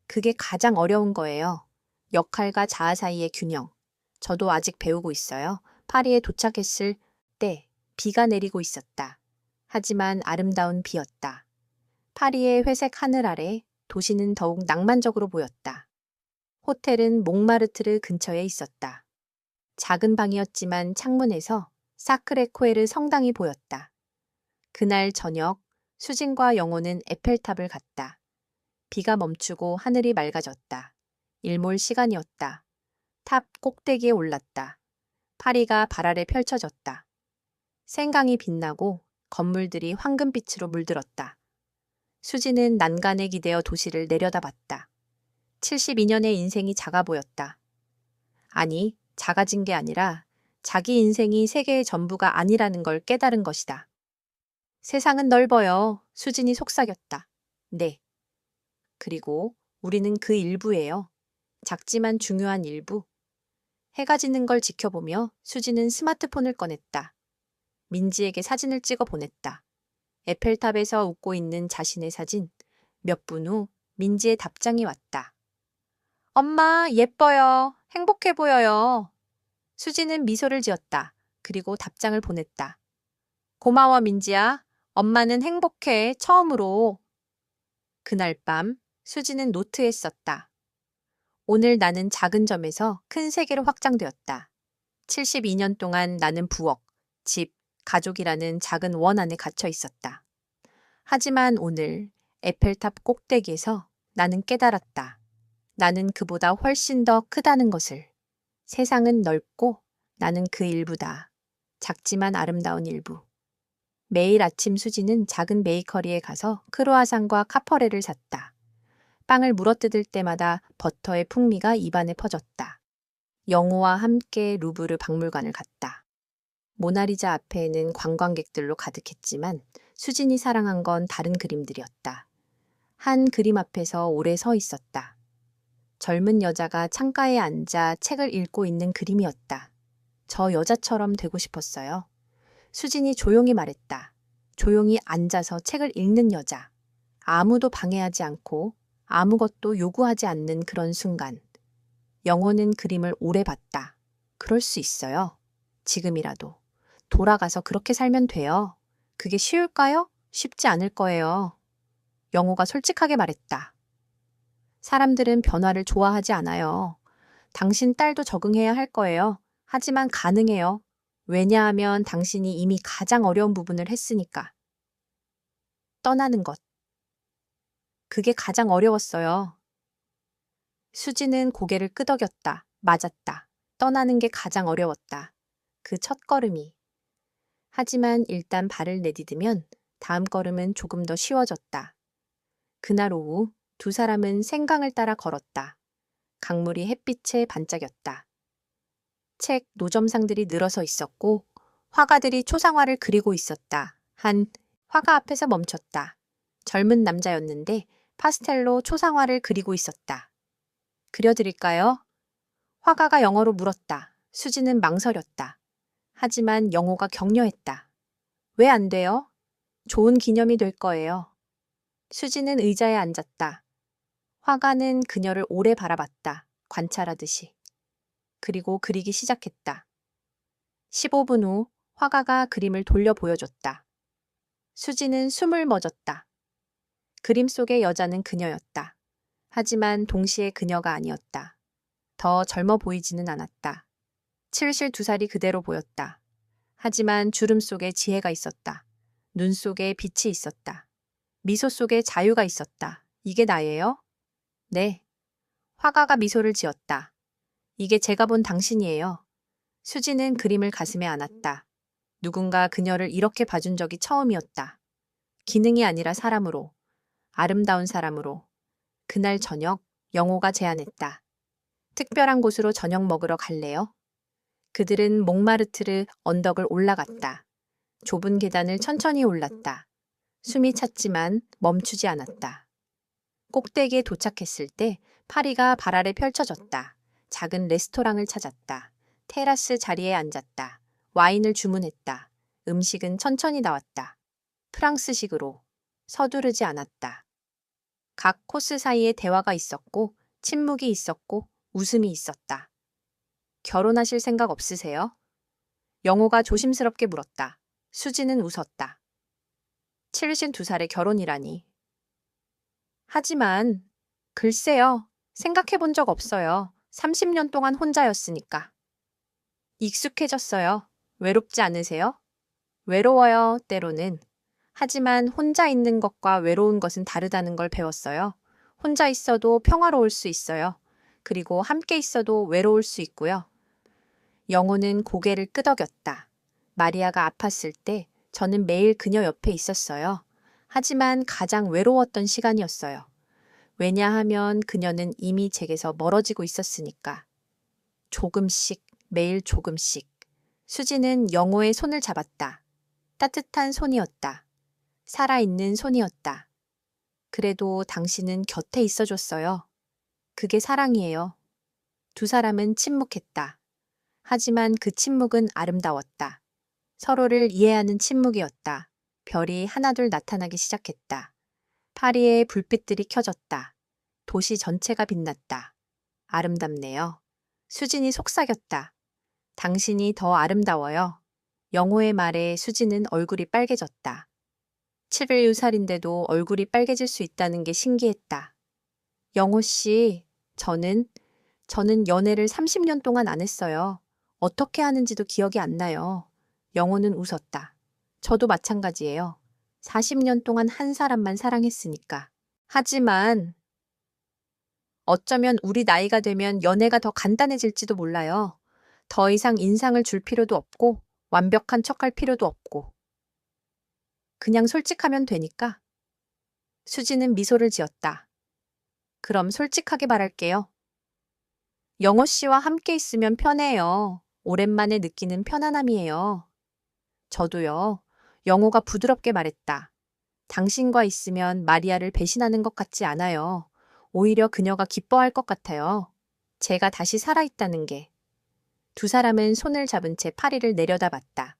그게 가장 어려운 거예요. 역할과 자아 사이의 균형. 저도 아직 배우고 있어요. 파리에 도착했을 때 비가 내리고 있었다. 하지만 아름다운 비였다. 파리의 회색 하늘 아래 도시는 더욱 낭만적으로 보였다. 호텔은 몽마르트르 근처에 있었다. 작은 방이었지만 창문에서 사크레코에르 성당이 보였다. 그날 저녁 수진과 영호는 에펠탑을 갔다. 비가 멈추고 하늘이 맑아졌다. 일몰 시간이었다. 탑 꼭대기에 올랐다. 파리가 발 아래 펼쳐졌다. 생강이 빛나고 건물들이 황금빛으로 물들었다. 수지는 난간에 기대어 도시를 내려다봤다. 72년의 인생이 작아 보였다. 아니, 작아진 게 아니라 자기 인생이 세계의 전부가 아니라는 걸 깨달은 것이다. 세상은 넓어요. 수진이 속삭였다. 네. 그리고 우리는 그 일부예요. 작지만 중요한 일부. 해가 지는 걸 지켜보며 수지는 스마트폰을 꺼냈다. 민지에게 사진을 찍어 보냈다. 에펠탑에서 웃고 있는 자신의 사진. 몇 분 후 민지의 답장이 왔다. 엄마, 예뻐요. 행복해 보여요. 수지는 미소를 지었다. 그리고 답장을 보냈다. 고마워, 민지야. 엄마는 행복해, 처음으로. 그날 밤 수지는 노트에 썼다. 오늘 나는 작은 점에서 큰 세계로 확장되었다. 72년 동안 나는 부엌, 집, 가족이라는 작은 원 안에 갇혀 있었다. 하지만 오늘 에펠탑 꼭대기에서 나는 깨달았다. 나는 그보다 훨씬 더 크다는 것을. 세상은 넓고 나는 그 일부다. 작지만 아름다운 일부. 매일 아침 수지는 작은 베이커리에 가서 크로아상과 카퍼레를 샀다. 빵을 물어뜯을 때마다 버터의 풍미가 입안에 퍼졌다. 영호와 함께 루브르 박물관을 갔다. 모나리자 앞에는 관광객들로 가득했지만 수진이 사랑한 건 다른 그림들이었다. 한 그림 앞에서 오래 서 있었다. 젊은 여자가 창가에 앉아 책을 읽고 있는 그림이었다. 저 여자처럼 되고 싶었어요. 수진이 조용히 말했다. 조용히 앉아서 책을 읽는 여자. 아무도 방해하지 않고 아무것도 요구하지 않는 그런 순간. 영호는 그림을 오래 봤다. 그럴 수 있어요. 지금이라도. 돌아가서 그렇게 살면 돼요. 그게 쉬울까요? 쉽지 않을 거예요. 영호가 솔직하게 말했다. 사람들은 변화를 좋아하지 않아요. 당신 딸도 적응해야 할 거예요. 하지만 가능해요. 왜냐하면 당신이 이미 가장 어려운 부분을 했으니까. 떠나는 것. 그게 가장 어려웠어요. 수지는 고개를 끄덕였다. 맞았다. 떠나는 게 가장 어려웠다. 그 첫 걸음이. 하지만 일단 발을 내디디면 다음 걸음은 조금 더 쉬워졌다. 그날 오후 두 사람은 생강을 따라 걸었다. 강물이 햇빛에 반짝였다. 책 노점상들이 늘어서 있었고 화가들이 초상화를 그리고 있었다. 한 화가 앞에서 멈췄다. 젊은 남자였는데 파스텔로 초상화를 그리고 있었다. 그려드릴까요? 화가가 영어로 물었다. 수지는 망설였다. 하지만 영호가 격려했다. 왜 안 돼요? 좋은 기념이 될 거예요. 수지는 의자에 앉았다. 화가는 그녀를 오래 바라봤다. 관찰하듯이. 그리고 그리기 시작했다. 15분 후 화가가 그림을 돌려 보여줬다. 수지는 숨을 멎었다. 그림 속의 여자는 그녀였다. 하지만 동시에 그녀가 아니었다. 더 젊어 보이지는 않았다. 72살이 그대로 보였다. 하지만 주름 속에 지혜가 있었다. 눈 속에 빛이 있었다. 미소 속에 자유가 있었다. 이게 나예요? 네. 화가가 미소를 지었다. 이게 제가 본 당신이에요. 수지는 그림을 가슴에 안았다. 누군가 그녀를 이렇게 봐준 적이 처음이었다. 기능이 아니라 사람으로, 아름다운 사람으로. 그날 저녁, 영호가 제안했다. 특별한 곳으로 저녁 먹으러 갈래요? 그들은 몽마르트르 언덕을 올라갔다. 좁은 계단을 천천히 올랐다. 숨이 찼지만 멈추지 않았다. 꼭대기에 도착했을 때 파리가 발 아래 펼쳐졌다. 작은 레스토랑을 찾았다. 테라스 자리에 앉았다. 와인을 주문했다. 음식은 천천히 나왔다. 프랑스식으로. 서두르지 않았다. 각 코스 사이에 대화가 있었고, 침묵이 있었고, 웃음이 있었다. 결혼하실 생각 없으세요? 영호가 조심스럽게 물었다. 수지는 웃었다. 72살의 결혼이라니. 하지만, 글쎄요. 생각해 본 적 없어요. 30년 동안 혼자였으니까. 익숙해졌어요. 외롭지 않으세요? 외로워요, 때로는. 하지만 혼자 있는 것과 외로운 것은 다르다는 걸 배웠어요. 혼자 있어도 평화로울 수 있어요. 그리고 함께 있어도 외로울 수 있고요. 영호는 고개를 끄덕였다. 마리아가 아팠을 때 저는 매일 그녀 옆에 있었어요. 하지만 가장 외로웠던 시간이었어요. 왜냐하면 그녀는 이미 제게서 멀어지고 있었으니까. 조금씩, 매일 조금씩. 수지는 영호의 손을 잡았다. 따뜻한 손이었다. 살아있는 손이었다. 그래도 당신은 곁에 있어줬어요. 그게 사랑이에요. 두 사람은 침묵했다. 하지만 그 침묵은 아름다웠다. 서로를 이해하는 침묵이었다. 별이 하나둘 나타나기 시작했다. 파리의 불빛들이 켜졌다. 도시 전체가 빛났다. 아름답네요. 수진이 속삭였다. 당신이 더 아름다워요. 영호의 말에 수진은 얼굴이 빨개졌다. 71살인데도 얼굴이 빨개질 수 있다는 게 신기했다. 영호 씨, 저는 연애를 30년 동안 안 했어요. 어떻게 하는지도 기억이 안 나요. 영호는 웃었다. 저도 마찬가지예요. 40년 동안 한 사람만 사랑했으니까. 하지만 어쩌면 우리 나이가 되면 연애가 더 간단해질지도 몰라요. 더 이상 인상을 줄 필요도 없고 완벽한 척할 필요도 없고. 그냥 솔직하면 되니까. 수지는 미소를 지었다. 그럼 솔직하게 말할게요. 영호 씨와 함께 있으면 편해요. 오랜만에 느끼는 편안함이에요. 저도요. 영호가 부드럽게 말했다. 당신과 있으면 마리아를 배신하는 것 같지 않아요. 오히려 그녀가 기뻐할 것 같아요. 제가 다시 살아있다는 게. 두 사람은 손을 잡은 채 파리를 내려다봤다.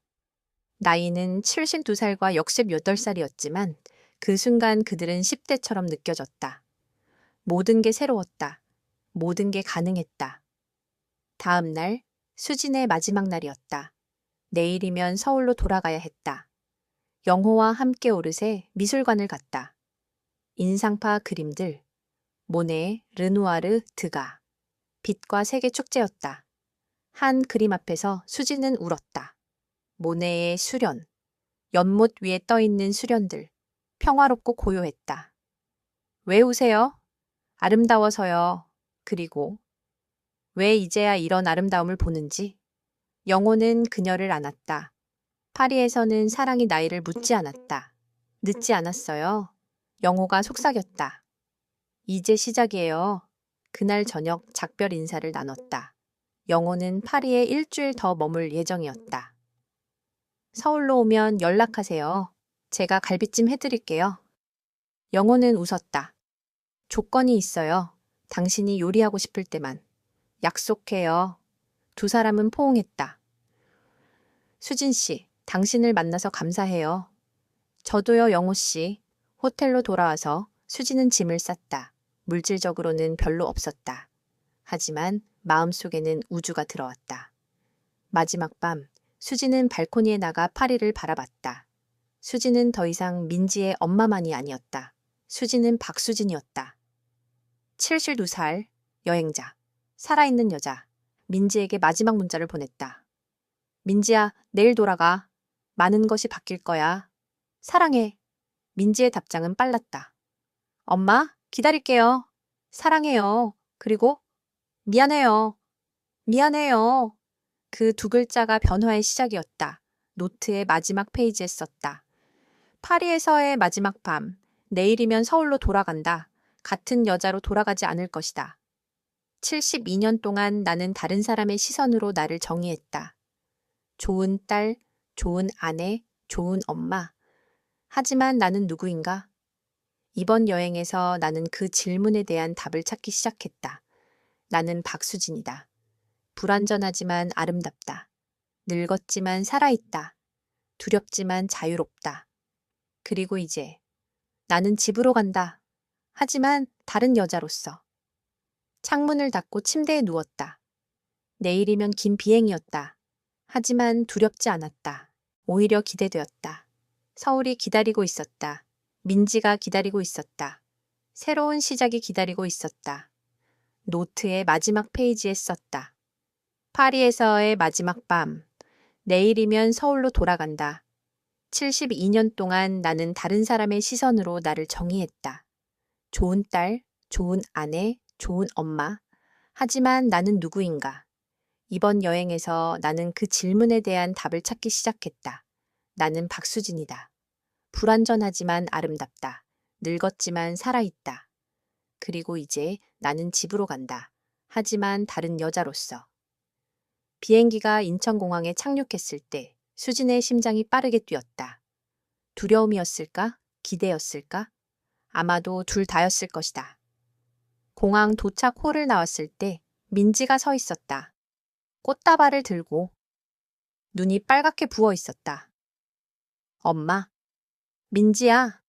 나이는 72살과 68살이었지만 그 순간 그들은 10대처럼 느껴졌다. 모든 게 새로웠다. 모든 게 가능했다. 다음 날, 수진의 마지막 날이었다. 내일이면 서울로 돌아가야 했다. 영호와 함께 오르세 미술관을 갔다. 인상파 그림들, 모네, 르누아르, 드가. 빛과 색의 축제였다. 한 그림 앞에서 수진은 울었다. 모네의 수련, 연못 위에 떠있는 수련들, 평화롭고 고요했다. 왜 우세요? 아름다워서요. 그리고 왜 이제야 이런 아름다움을 보는지. 영호는 그녀를 안았다. 파리에서는 사랑이 나이를 묻지 않았다. 늦지 않았어요. 영호가 속삭였다. 이제 시작이에요. 그날 저녁 작별 인사를 나눴다. 영호는 파리에 일주일 더 머물 예정이었다. 서울로 오면 연락하세요. 제가 갈비찜 해드릴게요. 영호는 웃었다. 조건이 있어요. 당신이 요리하고 싶을 때만. 약속해요. 두 사람은 포옹했다. 수진 씨, 당신을 만나서 감사해요. 저도요, 영호 씨. 호텔로 돌아와서 수진은 짐을 쌌다. 물질적으로는 별로 없었다. 하지만 마음속에는 우주가 들어왔다. 마지막 밤, 수진은 발코니에 나가 파리를 바라봤다. 수진은 더 이상 민지의 엄마만이 아니었다. 수진은 박수진이었다. 72살, 여행자, 살아있는 여자, 민지에게 마지막 문자를 보냈다. 민지야, 내일 돌아가. 많은 것이 바뀔 거야. 사랑해. 민지의 답장은 빨랐다. 엄마, 기다릴게요. 사랑해요. 그리고 미안해요. 미안해요. 그 두 글자가 변화의 시작이었다. 노트의 마지막 페이지에 썼다. 파리에서의 마지막 밤. 내일이면 서울로 돌아간다. 같은 여자로 돌아가지 않을 것이다. 72년 동안 나는 다른 사람의 시선으로 나를 정의했다. 좋은 딸, 좋은 아내, 좋은 엄마. 하지만 나는 누구인가? 이번 여행에서 나는 그 질문에 대한 답을 찾기 시작했다. 나는 박수진이다. 불완전하지만 아름답다. 늙었지만 살아있다. 두렵지만 자유롭다. 그리고 이제 나는 집으로 간다. 하지만 다른 여자로서. 창문을 닫고 침대에 누웠다. 내일이면 긴 비행이었다. 하지만 두렵지 않았다. 오히려 기대되었다. 서울이 기다리고 있었다. 민지가 기다리고 있었다. 새로운 시작이 기다리고 있었다. 노트의 마지막 페이지에 썼다. 파리에서의 마지막 밤. 내일이면 서울로 돌아간다. 72년 동안 나는 다른 사람의 시선으로 나를 정의했다. 좋은 딸, 좋은 아내, 좋은 엄마. 하지만 나는 누구인가? 이번 여행에서 나는 그 질문에 대한 답을 찾기 시작했다. 나는 박수진이다. 불완전하지만 아름답다. 늙었지만 살아있다. 그리고 이제 나는 집으로 간다. 하지만 다른 여자로서. 비행기가 인천공항에 착륙했을 때 수진의 심장이 빠르게 뛰었다. 두려움이었을까? 기대였을까? 아마도 둘 다였을 것이다. 공항 도착 홀을 나왔을 때 민지가 서 있었다. 꽃다발을 들고 눈이 빨갛게 부어 있었다. 엄마, 민지야.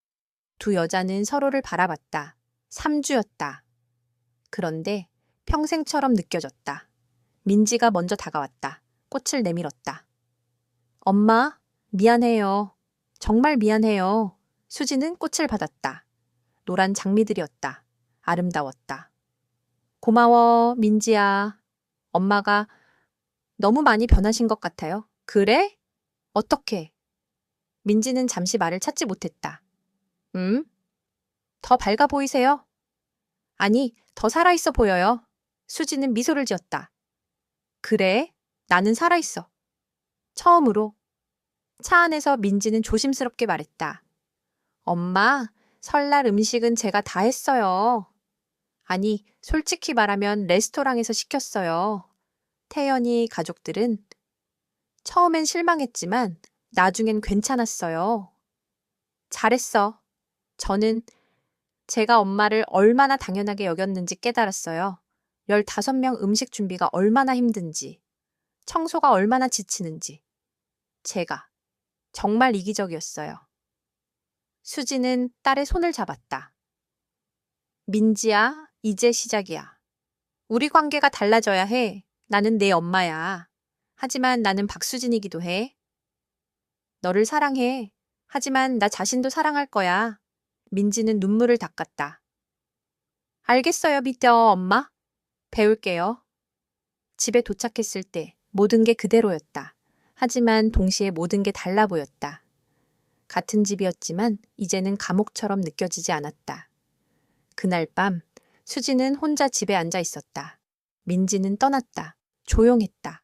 두 여자는 서로를 바라봤다. 3주였다. 그런데 평생처럼 느껴졌다. 민지가 먼저 다가왔다. 꽃을 내밀었다. 엄마, 미안해요. 정말 미안해요. 수지는 꽃을 받았다. 노란 장미들이었다. 아름다웠다. 고마워, 민지야. 엄마가 너무 많이 변하신 것 같아요. 그래? 어떻게? 민지는 잠시 말을 찾지 못했다. 더 밝아 보이세요? 아니, 더 살아있어 보여요. 수지는 미소를 지었다. 그래? 나는 살아있어. 처음으로. 차 안에서 민지는 조심스럽게 말했다. 엄마, 설날 음식은 제가 다 했어요. 아니, 솔직히 말하면 레스토랑에서 시켰어요. 태연이 가족들은 처음엔 실망했지만 나중엔 괜찮았어요. 잘했어. 저는 제가 엄마를 얼마나 당연하게 여겼는지 깨달았어요. 15명 음식 준비가 얼마나 힘든지, 청소가 얼마나 지치는지. 제가 정말 이기적이었어요. 수지는 딸의 손을 잡았다. 민지야, 이제 시작이야. 우리 관계가 달라져야 해. 나는 내 엄마야. 하지만 나는 박수진이기도 해. 너를 사랑해. 하지만 나 자신도 사랑할 거야. 민지는 눈물을 닦았다. 알겠어요, 믿어, 엄마. 배울게요. 집에 도착했을 때 모든 게 그대로였다. 하지만 동시에 모든 게 달라 보였다. 같은 집이었지만 이제는 감옥처럼 느껴지지 않았다. 그날 밤 수지는 혼자 집에 앉아 있었다. 민지는 떠났다. 조용했다.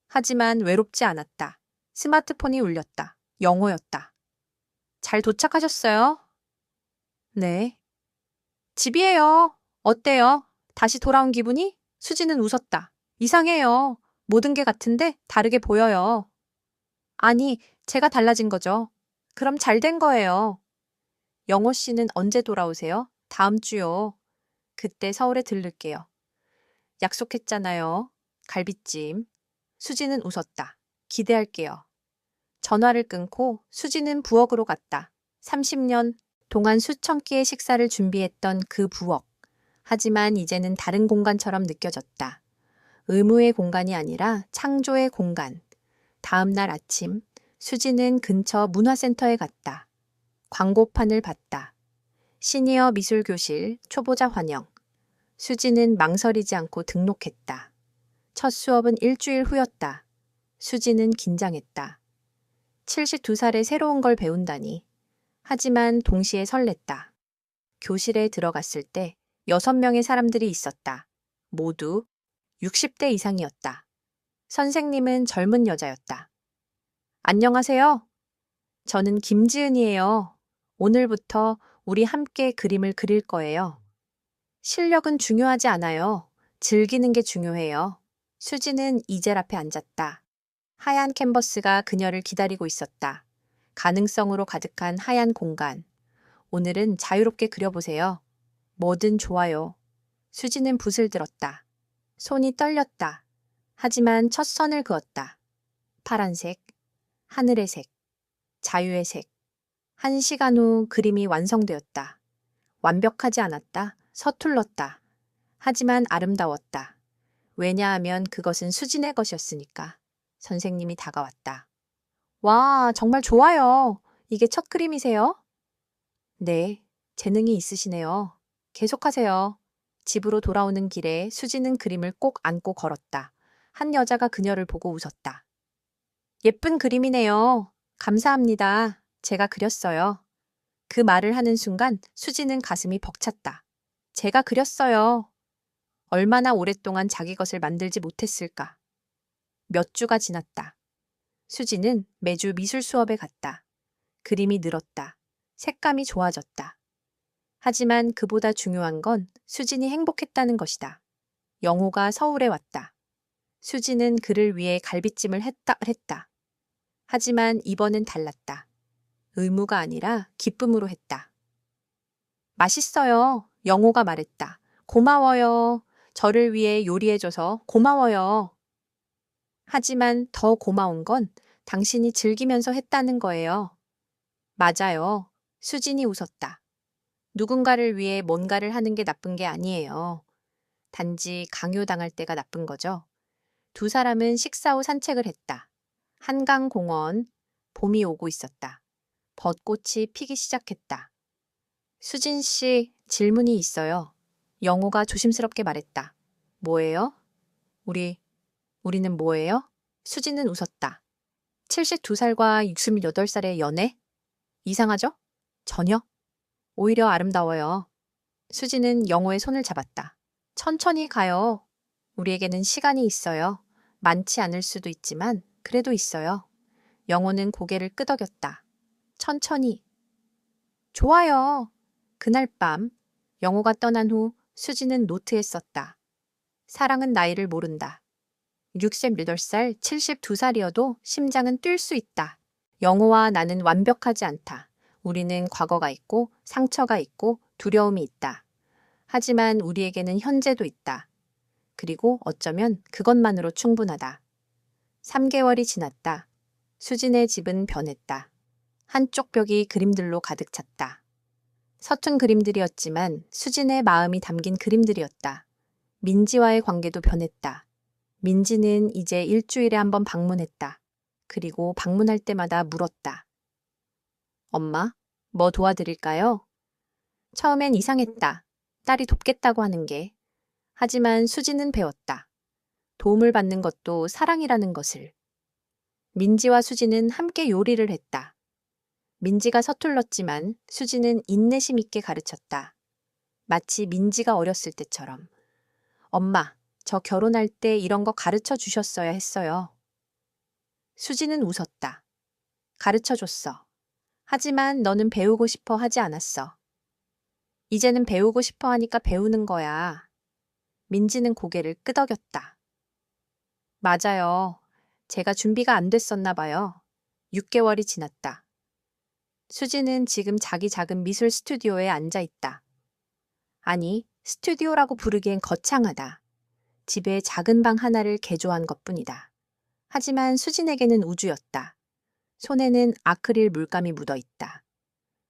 하지만 외롭지 않았다. 스마트폰이 울렸다. 영호였다. 잘 도착하셨어요? 네. 집이에요. 어때요? 다시 돌아온 기분이? 수지는 웃었다. 이상해요. 모든 게 같은데 다르게 보여요. 아니, 제가 달라진 거죠. 그럼 잘 된 거예요. 영호 씨는 언제 돌아오세요? 다음 주요. 그때 서울에 들를게요. 약속했잖아요. 갈비찜. 수지는 웃었다. 기대할게요. 전화를 끊고 수지는 부엌으로 갔다. 30년 동안 수천 끼의 식사를 준비했던 그 부엌. 하지만 이제는 다른 공간처럼 느껴졌다. 의무의 공간이 아니라 창조의 공간. 다음 날 아침, 수지는 근처 문화센터에 갔다. 광고판을 봤다. 시니어 미술교실 초보자 환영. 수지는 망설이지 않고 등록했다. 첫 수업은 일주일 후였다. 수지는 긴장했다. 72살에 새로운 걸 배운다니. 하지만 동시에 설렜다. 교실에 들어갔을 때 6명의 사람들이 있었다. 모두 60대 이상이었다. 선생님은 젊은 여자였다. 안녕하세요. 저는 김지은이에요. 오늘부터 우리 함께 그림을 그릴 거예요. 실력은 중요하지 않아요. 즐기는 게 중요해요. 수지는 이젤 앞에 앉았다. 하얀 캔버스가 그녀를 기다리고 있었다. 가능성으로 가득한 하얀 공간. 오늘은 자유롭게 그려보세요. 뭐든 좋아요. 수지는 붓을 들었다. 손이 떨렸다. 하지만 첫 선을 그었다. 파란색, 하늘의 색, 자유의 색. 1시간 후 그림이 완성되었다. 완벽하지 않았다. 서툴렀다. 하지만 아름다웠다. 왜냐하면 그것은 수진의 것이었으니까. 선생님이 다가왔다. 와, 정말 좋아요. 이게 첫 그림이세요? 네, 재능이 있으시네요. 계속하세요. 집으로 돌아오는 길에 수지는 그림을 꼭 안고 걸었다. 한 여자가 그녀를 보고 웃었다. 예쁜 그림이네요. 감사합니다. 제가 그렸어요. 그 말을 하는 순간 수지는 가슴이 벅찼다. 제가 그렸어요. 얼마나 오랫동안 자기 것을 만들지 못했을까. 몇 주가 지났다. 수지는 매주 미술 수업에 갔다. 그림이 늘었다. 색감이 좋아졌다. 하지만 그보다 중요한 건 수진이 행복했다는 것이다. 영호가 서울에 왔다. 수지는 그를 위해 갈비찜을 했다. 하지만 이번엔 달랐다. 의무가 아니라 기쁨으로 했다. 맛있어요. 영호가 말했다. 고마워요. 저를 위해 요리해줘서 고마워요. 하지만 더 고마운 건 당신이 즐기면서 했다는 거예요. 맞아요. 수진이 웃었다. 누군가를 위해 뭔가를 하는 게 나쁜 게 아니에요. 단지 강요당할 때가 나쁜 거죠. 두 사람은 식사 후 산책을 했다. 한강공원, 봄이 오고 있었다. 벚꽃이 피기 시작했다. 수진 씨, 질문이 있어요. 영호가 조심스럽게 말했다. 뭐예요? 우리는 뭐예요? 수진은 웃었다. 72살과 68살의 연애? 이상하죠? 전혀. 오히려 아름다워요. 수지는 영호의 손을 잡았다. 천천히 가요. 우리에게는 시간이 있어요. 많지 않을 수도 있지만 그래도 있어요. 영호는 고개를 끄덕였다. 천천히. 좋아요. 그날 밤 영호가 떠난 후 수지는 노트에 썼다. 사랑은 나이를 모른다. 68살, 72살이어도 심장은 뛸 수 있다. 영호와 나는 완벽하지 않다. 우리는 과거가 있고 상처가 있고 두려움이 있다. 하지만 우리에게는 현재도 있다. 그리고 어쩌면 그것만으로 충분하다. 3개월이 지났다. 수진의 집은 변했다. 한쪽 벽이 그림들로 가득 찼다. 서툰 그림들이었지만 수진의 마음이 담긴 그림들이었다. 민지와의 관계도 변했다. 민지는 이제 일주일에 한 번 방문했다. 그리고 방문할 때마다 물었다. 엄마, 뭐 도와드릴까요? 처음엔 이상했다. 딸이 돕겠다고 하는 게. 하지만 수지는 배웠다. 도움을 받는 것도 사랑이라는 것을. 민지와 수지는 함께 요리를 했다. 민지가 서툴렀지만 수지는 인내심 있게 가르쳤다. 마치 민지가 어렸을 때처럼. 엄마, 저 결혼할 때 이런 거 가르쳐 주셨어야 했어요. 수지는 웃었다. 가르쳐 줬어. 하지만 너는 배우고 싶어 하지 않았어. 이제는 배우고 싶어 하니까 배우는 거야. 민지는 고개를 끄덕였다. 맞아요. 제가 준비가 안 됐었나 봐요. 6개월이 지났다. 수지는 지금 자기 작은 미술 스튜디오에 앉아 있다. 아니, 스튜디오라고 부르기엔 거창하다. 집에 작은 방 하나를 개조한 것뿐이다. 하지만 수진에게는 우주였다. 손에는 아크릴 물감이 묻어 있다.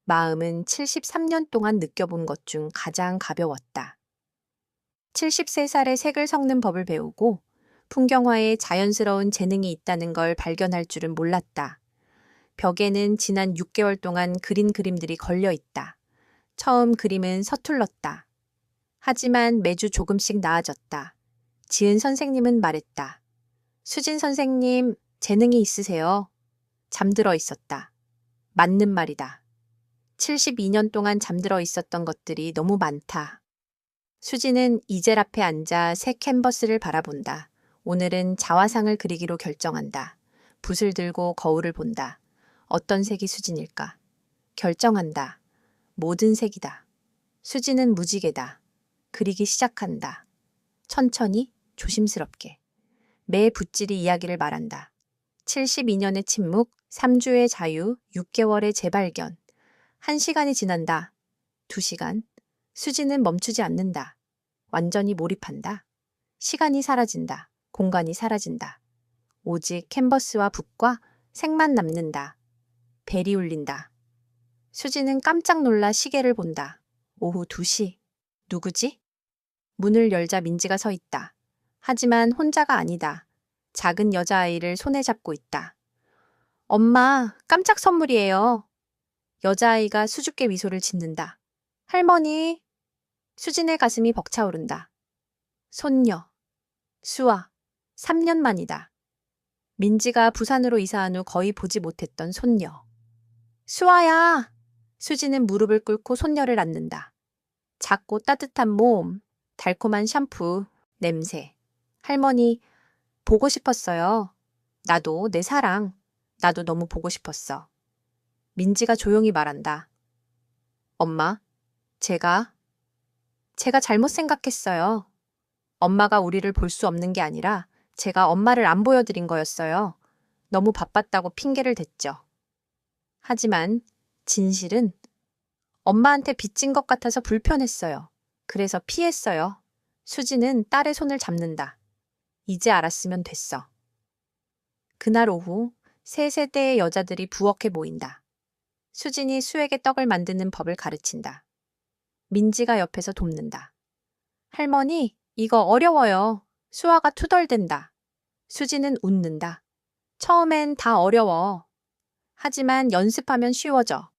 마음은 73년 동안 느껴본 것 중 가장 가벼웠다. 73살에 색을 섞는 법을 배우고 풍경화에 자연스러운 재능이 있다는 걸 발견할 줄은 몰랐다. 벽에는 지난 6개월 동안 그린 그림들이 걸려 있다. 처음 그림은 서툴렀다. 하지만 매주 조금씩 나아졌다. 지은 선생님은 말했다. 수진 선생님, 재능이 있으세요. 잠들어 있었다. 맞는 말이다. 72년 동안 잠들어 있었던 것들이 너무 많다. 수지는 이젤 앞에 앉아 새 캔버스를 바라본다. 오늘은 자화상을 그리기로 결정한다. 붓을 들고 거울을 본다. 어떤 색이 수진일까? 결정한다. 모든 색이다. 수지는 무지개다. 그리기 시작한다. 천천히, 조심스럽게. 매 붓질이 이야기를 말한다. 72년의 침묵, 3주의 자유, 6개월의 재발견. 1시간이 지난다. 2시간. 수지는 멈추지 않는다. 완전히 몰입한다. 시간이 사라진다. 공간이 사라진다. 오직 캔버스와 붓과 색만 남는다. 벨이 울린다. 수지는 깜짝 놀라 시계를 본다. 오후 2시. 누구지? 문을 열자 민지가 서 있다. 하지만 혼자가 아니다. 작은 여자아이를 손에 잡고 있다. 엄마, 깜짝 선물이에요. 여자아이가 수줍게 미소를 짓는다. 할머니. 수진의 가슴이 벅차오른다. 손녀. 수아. 3년 만이다. 민지가 부산으로 이사한 후 거의 보지 못했던 손녀. 수아야. 수지는 무릎을 꿇고 손녀를 안는다. 작고 따뜻한 몸, 달콤한 샴푸, 냄새. 할머니, 보고 싶었어요. 나도 내 사랑. 나도 너무 보고 싶었어. 민지가 조용히 말한다. 엄마, 제가 잘못 생각했어요. 엄마가 우리를 볼 수 없는 게 아니라 제가 엄마를 안 보여드린 거였어요. 너무 바빴다고 핑계를 댔죠. 하지만 진실은 엄마한테 빚진 것 같아서 불편했어요. 그래서 피했어요. 수지는 딸의 손을 잡는다. 이제 알았으면 됐어. 그날 오후 세 세대의 여자들이 부엌에 모인다. 수진이 수에게 떡을 만드는 법을 가르친다. 민지가 옆에서 돕는다. 할머니, 이거 어려워요. 수아가 투덜댄다. 수지는 웃는다. 처음엔 다 어려워. 하지만 연습하면 쉬워져.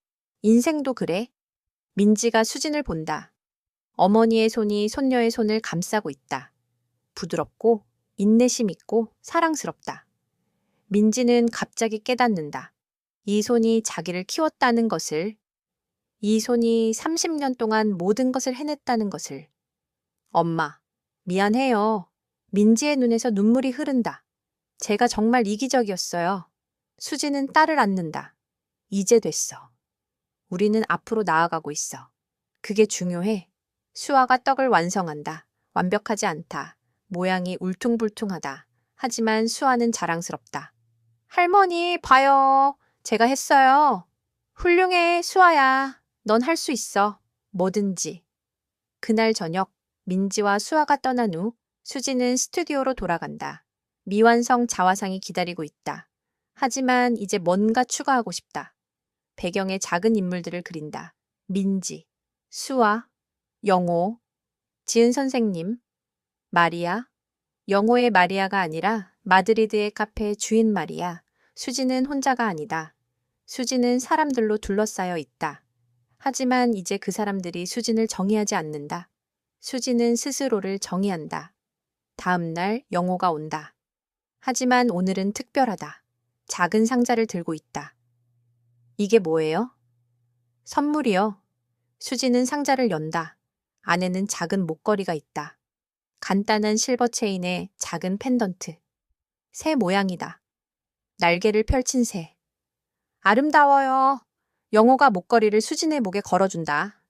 인생도 그래. 민지가 수진을 본다. 어머니의 손이 손녀의 손을 감싸고 있다. 부드럽고 인내심 있고 사랑스럽다. 민지는 갑자기 깨닫는다. 이 손이 자기를 키웠다는 것을, 이 손이 30년 동안 모든 것을 해냈다는 것을. 엄마, 미안해요. 민지의 눈에서 눈물이 흐른다. 제가 정말 이기적이었어요. 수지는 딸을 안는다. 이제 됐어. 우리는 앞으로 나아가고 있어. 그게 중요해. 수아가 떡을 완성한다. 완벽하지 않다. 모양이 울퉁불퉁하다. 하지만 수아는 자랑스럽다. 할머니, 봐요. 제가 했어요. 훌륭해, 수아야. 넌 할 수 있어. 뭐든지. 그날 저녁, 민지와 수아가 떠난 후 수지는 스튜디오로 돌아간다. 미완성 자화상이 기다리고 있다. 하지만 이제 뭔가 추가하고 싶다. 배경에 작은 인물들을 그린다. 민지, 수아, 영호, 지은 선생님, 마리아. 영호의 마리아가 아니라 마드리드의 카페 주인 마리아. 수지는 혼자가 아니다. 수지는 사람들로 둘러싸여 있다. 하지만 이제 그 사람들이 수진을 정의하지 않는다. 수지는 스스로를 정의한다. 다음 날 영호가 온다. 하지만 오늘은 특별하다. 작은 상자를 들고 있다. 이게 뭐예요? 선물이요. 수지는 상자를 연다. 안에는 작은 목걸이가 있다. 간단한 실버 체인에 작은 펜던트. 새 모양이다. 날개를 펼친 새. 아름다워요. 영호가 목걸이를 수진의 목에 걸어준다.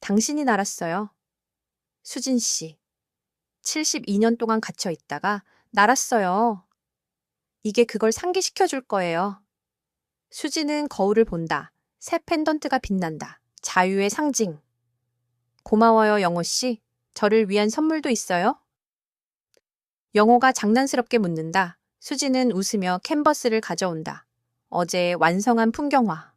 당신이 날았어요. 수진 씨. 72년 동안 갇혀 있다가 날았어요. 이게 그걸 상기시켜 줄 거예요. 수지는 거울을 본다. 새 펜던트가 빛난다. 자유의 상징. 고마워요, 영호 씨. 저를 위한 선물도 있어요? 영호가 장난스럽게 묻는다. 수지는 웃으며 캔버스를 가져온다. 어제 완성한 풍경화.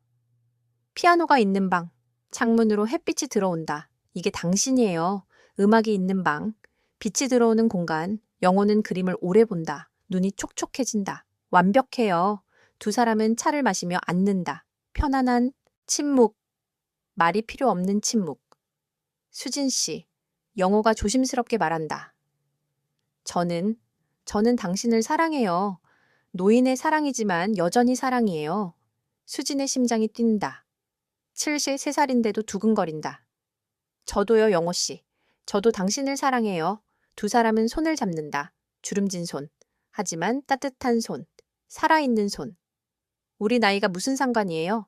피아노가 있는 방. 창문으로 햇빛이 들어온다. 이게 당신이에요. 음악이 있는 방. 빛이 들어오는 공간. 영호는 그림을 오래 본다. 눈이 촉촉해진다. 완벽해요. 두 사람은 차를 마시며 앉는다. 편안한 침묵. 말이 필요 없는 침묵. 수진 씨. 영호가 조심스럽게 말한다. 저는 당신을 사랑해요. 노인의 사랑이지만 여전히 사랑이에요. 수진의 심장이 뛴다. 73살인데도 두근거린다. 저도요, 영호 씨. 저도 당신을 사랑해요. 두 사람은 손을 잡는다. 주름진 손. 하지만 따뜻한 손. 살아있는 손. 우리 나이가 무슨 상관이에요?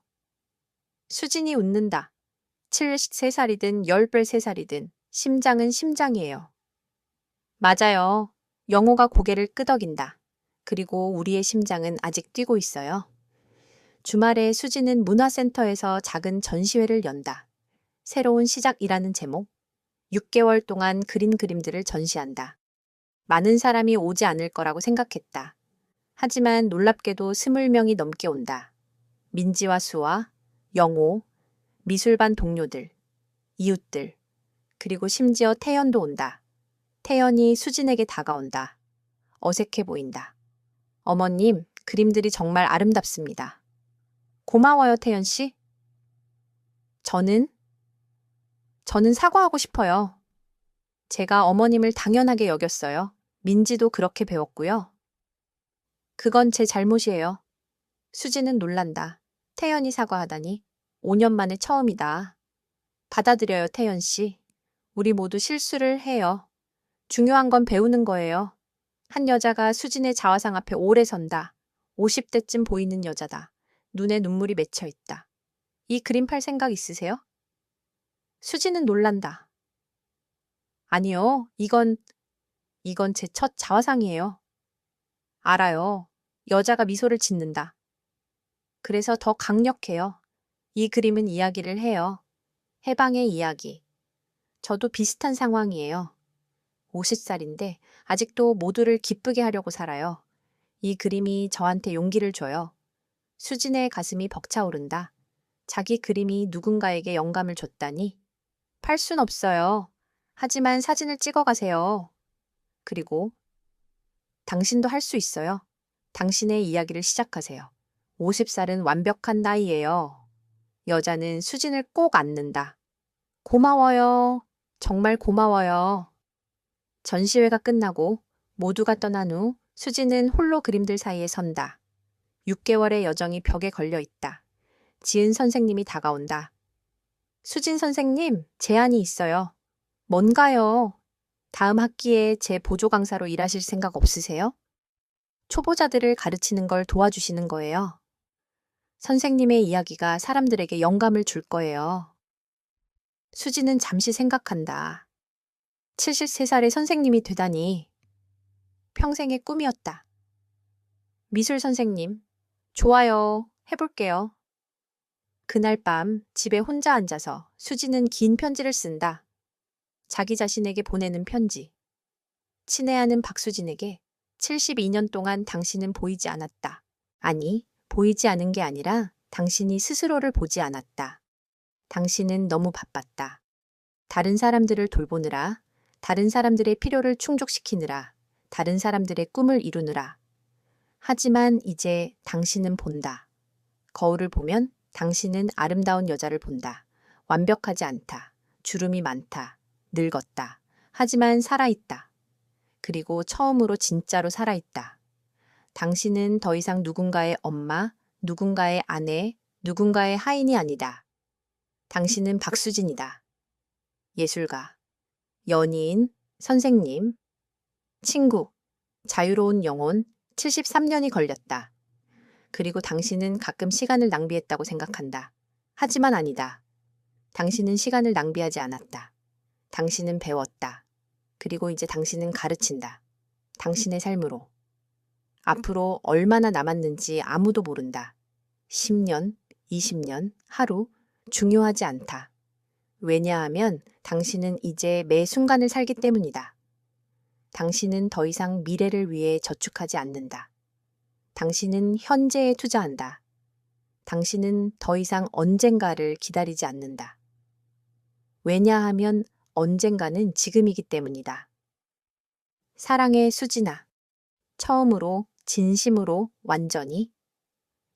수진이 웃는다. 73살이든 13살이든 심장은 심장이에요. 맞아요. 영호가 고개를 끄덕인다. 그리고 우리의 심장은 아직 뛰고 있어요. 주말에 수지는 문화센터에서 작은 전시회를 연다. 새로운 시작이라는 제목. 6개월 동안 그린 그림들을 전시한다. 많은 사람이 오지 않을 거라고 생각했다. 하지만 놀랍게도 20명이 넘게 온다. 민지와 수아, 영호, 미술반 동료들, 이웃들, 그리고 심지어 태연도 온다. 태연이 수진에게 다가온다. 어색해 보인다. 어머님, 그림들이 정말 아름답습니다. 고마워요, 태연 씨. 저는 사과하고 싶어요. 제가 어머님을 당연하게 여겼어요. 민지도 그렇게 배웠고요. 그건 제 잘못이에요. 수지는 놀란다. 태연이 사과하다니. 5년 만에 처음이다. 받아들여요, 태연 씨. 우리 모두 실수를 해요. 중요한 건 배우는 거예요. 한 여자가 수진의 자화상 앞에 오래 선다. 50대쯤 보이는 여자다. 눈에 눈물이 맺혀 있다. 이 그림 팔 생각 있으세요? 수진은 놀란다. 아니요, 이건 제 첫 자화상이에요. 알아요. 여자가 미소를 짓는다. 그래서 더 강력해요. 이 그림은 이야기를 해요. 해방의 이야기. 저도 비슷한 상황이에요. 50살인데 아직도 모두를 기쁘게 하려고 살아요. 이 그림이 저한테 용기를 줘요. 수진의 가슴이 벅차오른다. 자기 그림이 누군가에게 영감을 줬다니. 팔 순 없어요. 하지만 사진을 찍어가세요. 그리고 당신도 할 수 있어요. 당신의 이야기를 시작하세요. 50살은 완벽한 나이예요. 여자는 수진을 꼭 안는다. 고마워요. 정말 고마워요. 전시회가 끝나고 모두가 떠난 후 수진은 홀로 그림들 사이에 선다. 6개월의 여정이 벽에 걸려 있다. 지은 선생님이 다가온다. 수진 선생님, 제안이 있어요. 뭔가요? 다음 학기에 제 보조 강사로 일하실 생각 없으세요? 초보자들을 가르치는 걸 도와주시는 거예요. 선생님의 이야기가 사람들에게 영감을 줄 거예요. 수지는 잠시 생각한다. 73살의 선생님이 되다니. 평생의 꿈이었다. 미술 선생님, 좋아요. 해볼게요. 그날 밤 집에 혼자 앉아서 수지는 긴 편지를 쓴다. 자기 자신에게 보내는 편지. 친애하는 박수진에게 72년 동안 당신은 보이지 않았다. 아니, 보이지 않은 게 아니라 당신이 스스로를 보지 않았다. 당신은 너무 바빴다. 다른 사람들을 돌보느라, 다른 사람들의 필요를 충족시키느라, 다른 사람들의 꿈을 이루느라. 하지만 이제 당신은 본다. 거울을 보면 당신은 아름다운 여자를 본다. 완벽하지 않다. 주름이 많다. 늙었다. 하지만 살아있다. 그리고 처음으로 진짜로 살아있다. 당신은 더 이상 누군가의 엄마, 누군가의 아내, 누군가의 하인이 아니다. 당신은 박수진이다. 예술가, 연예인, 선생님, 친구, 자유로운 영혼, 73년이 걸렸다. 그리고 당신은 가끔 시간을 낭비했다고 생각한다. 하지만 아니다. 당신은 시간을 낭비하지 않았다. 당신은 배웠다. 그리고 이제 당신은 가르친다. 당신의 삶으로. 앞으로 얼마나 남았는지 아무도 모른다. 10년, 20년, 하루, 중요하지 않다. 왜냐하면 당신은 이제 매 순간을 살기 때문이다. 당신은 더 이상 미래를 위해 저축하지 않는다. 당신은 현재에 투자한다. 당신은 더 이상 언젠가를 기다리지 않는다. 왜냐하면 언젠가는 지금이기 때문이다. 사랑의 수진아. 처음으로, 진심으로, 완전히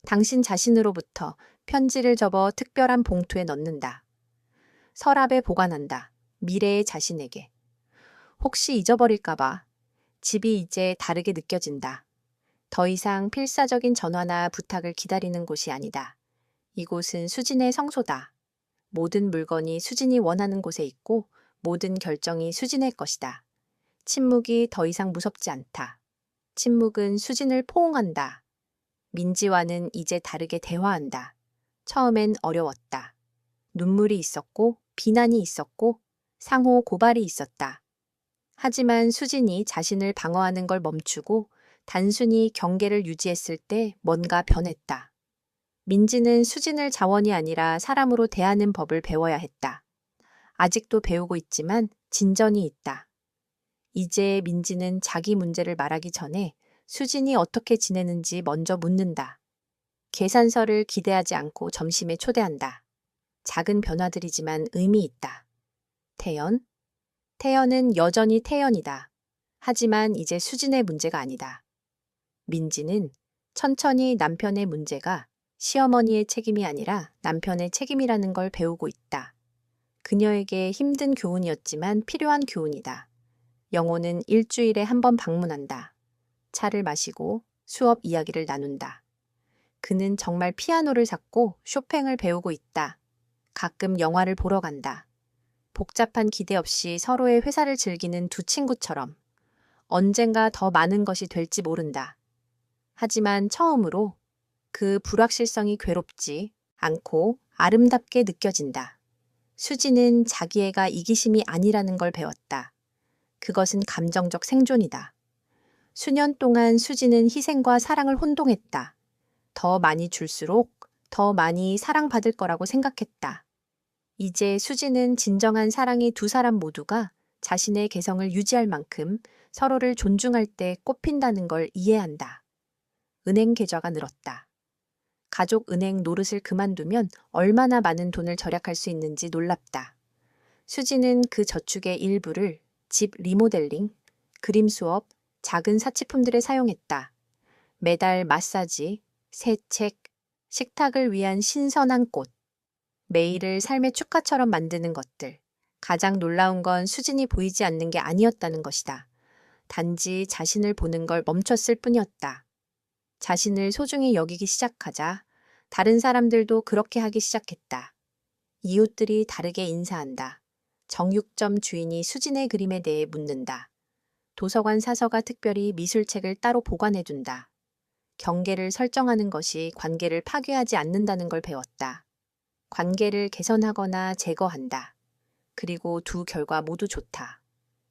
당신 자신으로부터 편지를 접어 특별한 봉투에 넣는다. 서랍에 보관한다. 미래의 자신에게. 혹시 잊어버릴까봐. 집이 이제 다르게 느껴진다. 더 이상 필사적인 전화나 부탁을 기다리는 곳이 아니다. 이곳은 수진의 성소다. 모든 물건이 수진이 원하는 곳에 있고 모든 결정이 수진의 것이다. 침묵이 더 이상 무섭지 않다. 침묵은 수진을 포옹한다. 민지와는 이제 다르게 대화한다. 처음엔 어려웠다. 눈물이 있었고 비난이 있었고 상호 고발이 있었다. 하지만 수진이 자신을 방어하는 걸 멈추고 단순히 경계를 유지했을 때 뭔가 변했다. 민지는 수진을 자원이 아니라 사람으로 대하는 법을 배워야 했다. 아직도 배우고 있지만 진전이 있다. 이제 민지는 자기 문제를 말하기 전에 수진이 어떻게 지내는지 먼저 묻는다. 계산서를 기대하지 않고 점심에 초대한다. 작은 변화들이지만 의미 있다. 태연? 태연은 여전히 태연이다. 하지만 이제 수진의 문제가 아니다. 민지는 천천히 남편의 문제가 시어머니의 책임이 아니라 남편의 책임이라는 걸 배우고 있다. 그녀에게 힘든 교훈이었지만 필요한 교훈이다. 영호는 일주일에 한 번 방문한다. 차를 마시고 수업 이야기를 나눈다. 그는 정말 피아노를 샀고 쇼팽을 배우고 있다. 가끔 영화를 보러 간다. 복잡한 기대 없이 서로의 회사를 즐기는 두 친구처럼 언젠가 더 많은 것이 될지 모른다. 하지만 처음으로 그 불확실성이 괴롭지 않고 아름답게 느껴진다. 수지는 자기애가 이기심이 아니라는 걸 배웠다. 그것은 감정적 생존이다. 수년 동안 수지는 희생과 사랑을 혼동했다. 더 많이 줄수록 더 많이 사랑받을 거라고 생각했다. 이제 수지는 진정한 사랑이 두 사람 모두가 자신의 개성을 유지할 만큼 서로를 존중할 때 꽃핀다는 걸 이해한다. 은행 계좌가 늘었다. 가족 은행 노릇을 그만두면 얼마나 많은 돈을 절약할 수 있는지 놀랍다. 수지는 그 저축의 일부를 집 리모델링, 그림 수업, 작은 사치품들에 사용했다. 매달 마사지, 새 책, 식탁을 위한 신선한 꽃, 매일을 삶의 축하처럼 만드는 것들. 가장 놀라운 건 수진이 보이지 않는 게 아니었다는 것이다. 단지 자신을 보는 걸 멈췄을 뿐이었다. 자신을 소중히 여기기 시작하자 다른 사람들도 그렇게 하기 시작했다. 이웃들이 다르게 인사한다. 정육점 주인이 수진의 그림에 대해 묻는다. 도서관 사서가 특별히 미술책을 따로 보관해둔다. 경계를 설정하는 것이 관계를 파괴하지 않는다는 걸 배웠다. 관계를 개선하거나 제거한다. 그리고 두 결과 모두 좋다.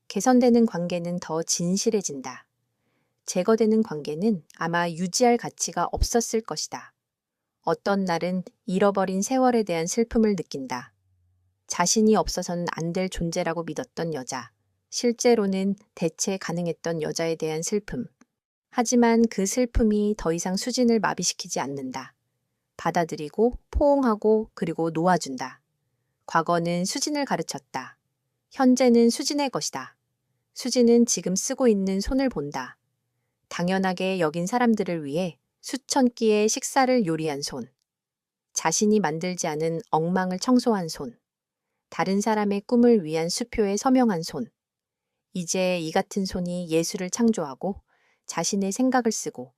개선되는 관계는 더 진실해진다. 제거되는 관계는 아마 유지할 가치가 없었을 것이다. 어떤 날은 잃어버린 세월에 대한 슬픔을 느낀다. 자신이 없어서는 안 될 존재라고 믿었던 여자. 실제로는 대체 가능했던 여자에 대한 슬픔. 하지만 그 슬픔이 더 이상 수진을 마비시키지 않는다. 받아들이고 포옹하고 그리고 놓아준다. 과거는 수진을 가르쳤다. 현재는 수진의 것이다. 수진은 지금 쓰고 있는 손을 본다. 당연하게 여긴 사람들을 위해 수천 끼의 식사를 요리한 손. 자신이 만들지 않은 엉망을 청소한 손. 다른 사람의 꿈을 위한 수표에 서명한 손. 이제 이 같은 손이 예술을 창조하고 자신의 생각을 쓰고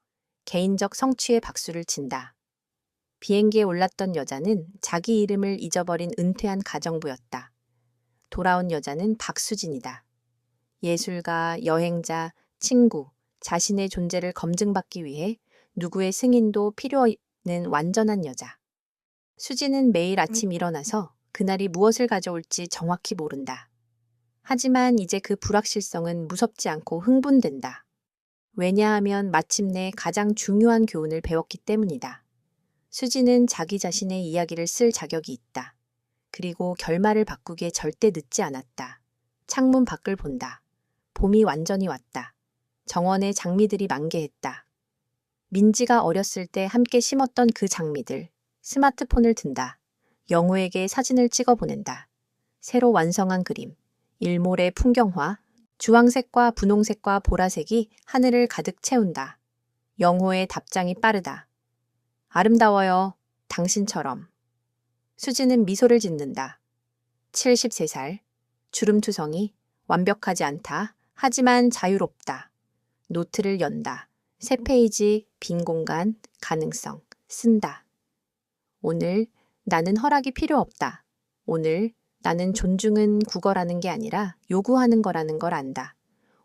개인적 성취에 박수를 친다. 비행기에 올랐던 여자는 자기 이름을 잊어버린 은퇴한 가정부였다. 돌아온 여자는 박수진이다. 예술가, 여행자, 친구, 자신의 존재를 검증받기 위해 누구의 승인도 필요 없는 완전한 여자. 수지는 매일 아침 일어나서 그날이 무엇을 가져올지 정확히 모른다. 하지만 이제 그 불확실성은 무섭지 않고 흥분된다. 왜냐하면 마침내 가장 중요한 교훈을 배웠기 때문이다. 수지는 자기 자신의 이야기를 쓸 자격이 있다. 그리고 결말을 바꾸기에 절대 늦지 않았다. 창문 밖을 본다. 봄이 완전히 왔다. 정원에 장미들이 만개했다. 민지가 어렸을 때 함께 심었던 그 장미들. 스마트폰을 든다. 영우에게 사진을 찍어 보낸다. 새로 완성한 그림. 일몰의 풍경화. 주황색과 분홍색과 보라색이 하늘을 가득 채운다. 영호의 답장이 빠르다. 아름다워요. 당신처럼. 수지는 미소를 짓는다. 73살. 주름투성이. 완벽하지 않다. 하지만 자유롭다. 노트를 연다. 새 페이지, 빈 공간, 가능성. 쓴다. 오늘 나는 허락이 필요 없다. 오늘 나는 존중은 구걸하는 게 아니라 요구하는 거라는 걸 안다.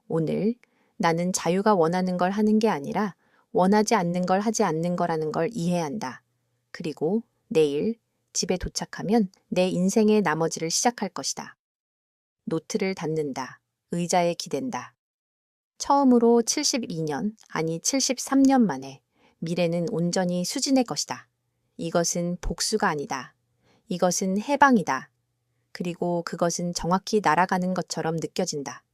오늘 나는 자유가 원하는 걸 하는 게 아니라 원하지 않는 걸 하지 않는 거라는 걸 이해한다. 그리고 내일 집에 도착하면 내 인생의 나머지를 시작할 것이다. 노트를 닫는다. 의자에 기댄다. 처음으로 72년, 아니 73년 만에 미래는 온전히 수진의 것이다. 이것은 복수가 아니다. 이것은 해방이다. 그리고 그것은 정확히 날아가는 것처럼 느껴진다.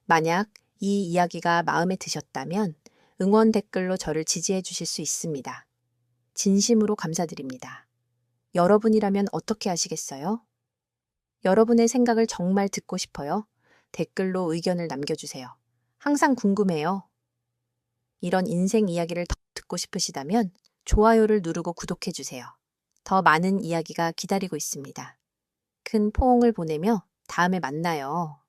만약 이 이야기가 마음에 드셨다면 응원 댓글로 저를 지지해 주실 수 있습니다. 진심으로 감사드립니다. 여러분이라면 어떻게 하시겠어요? 여러분의 생각을 정말 듣고 싶어요. 댓글로 의견을 남겨주세요. 항상 궁금해요. 이런 인생 이야기를 더 듣고 싶으시다면 좋아요를 누르고 구독해 주세요. 더 많은 이야기가 기다리고 있습니다. 큰 포옹을 보내며 다음에 만나요.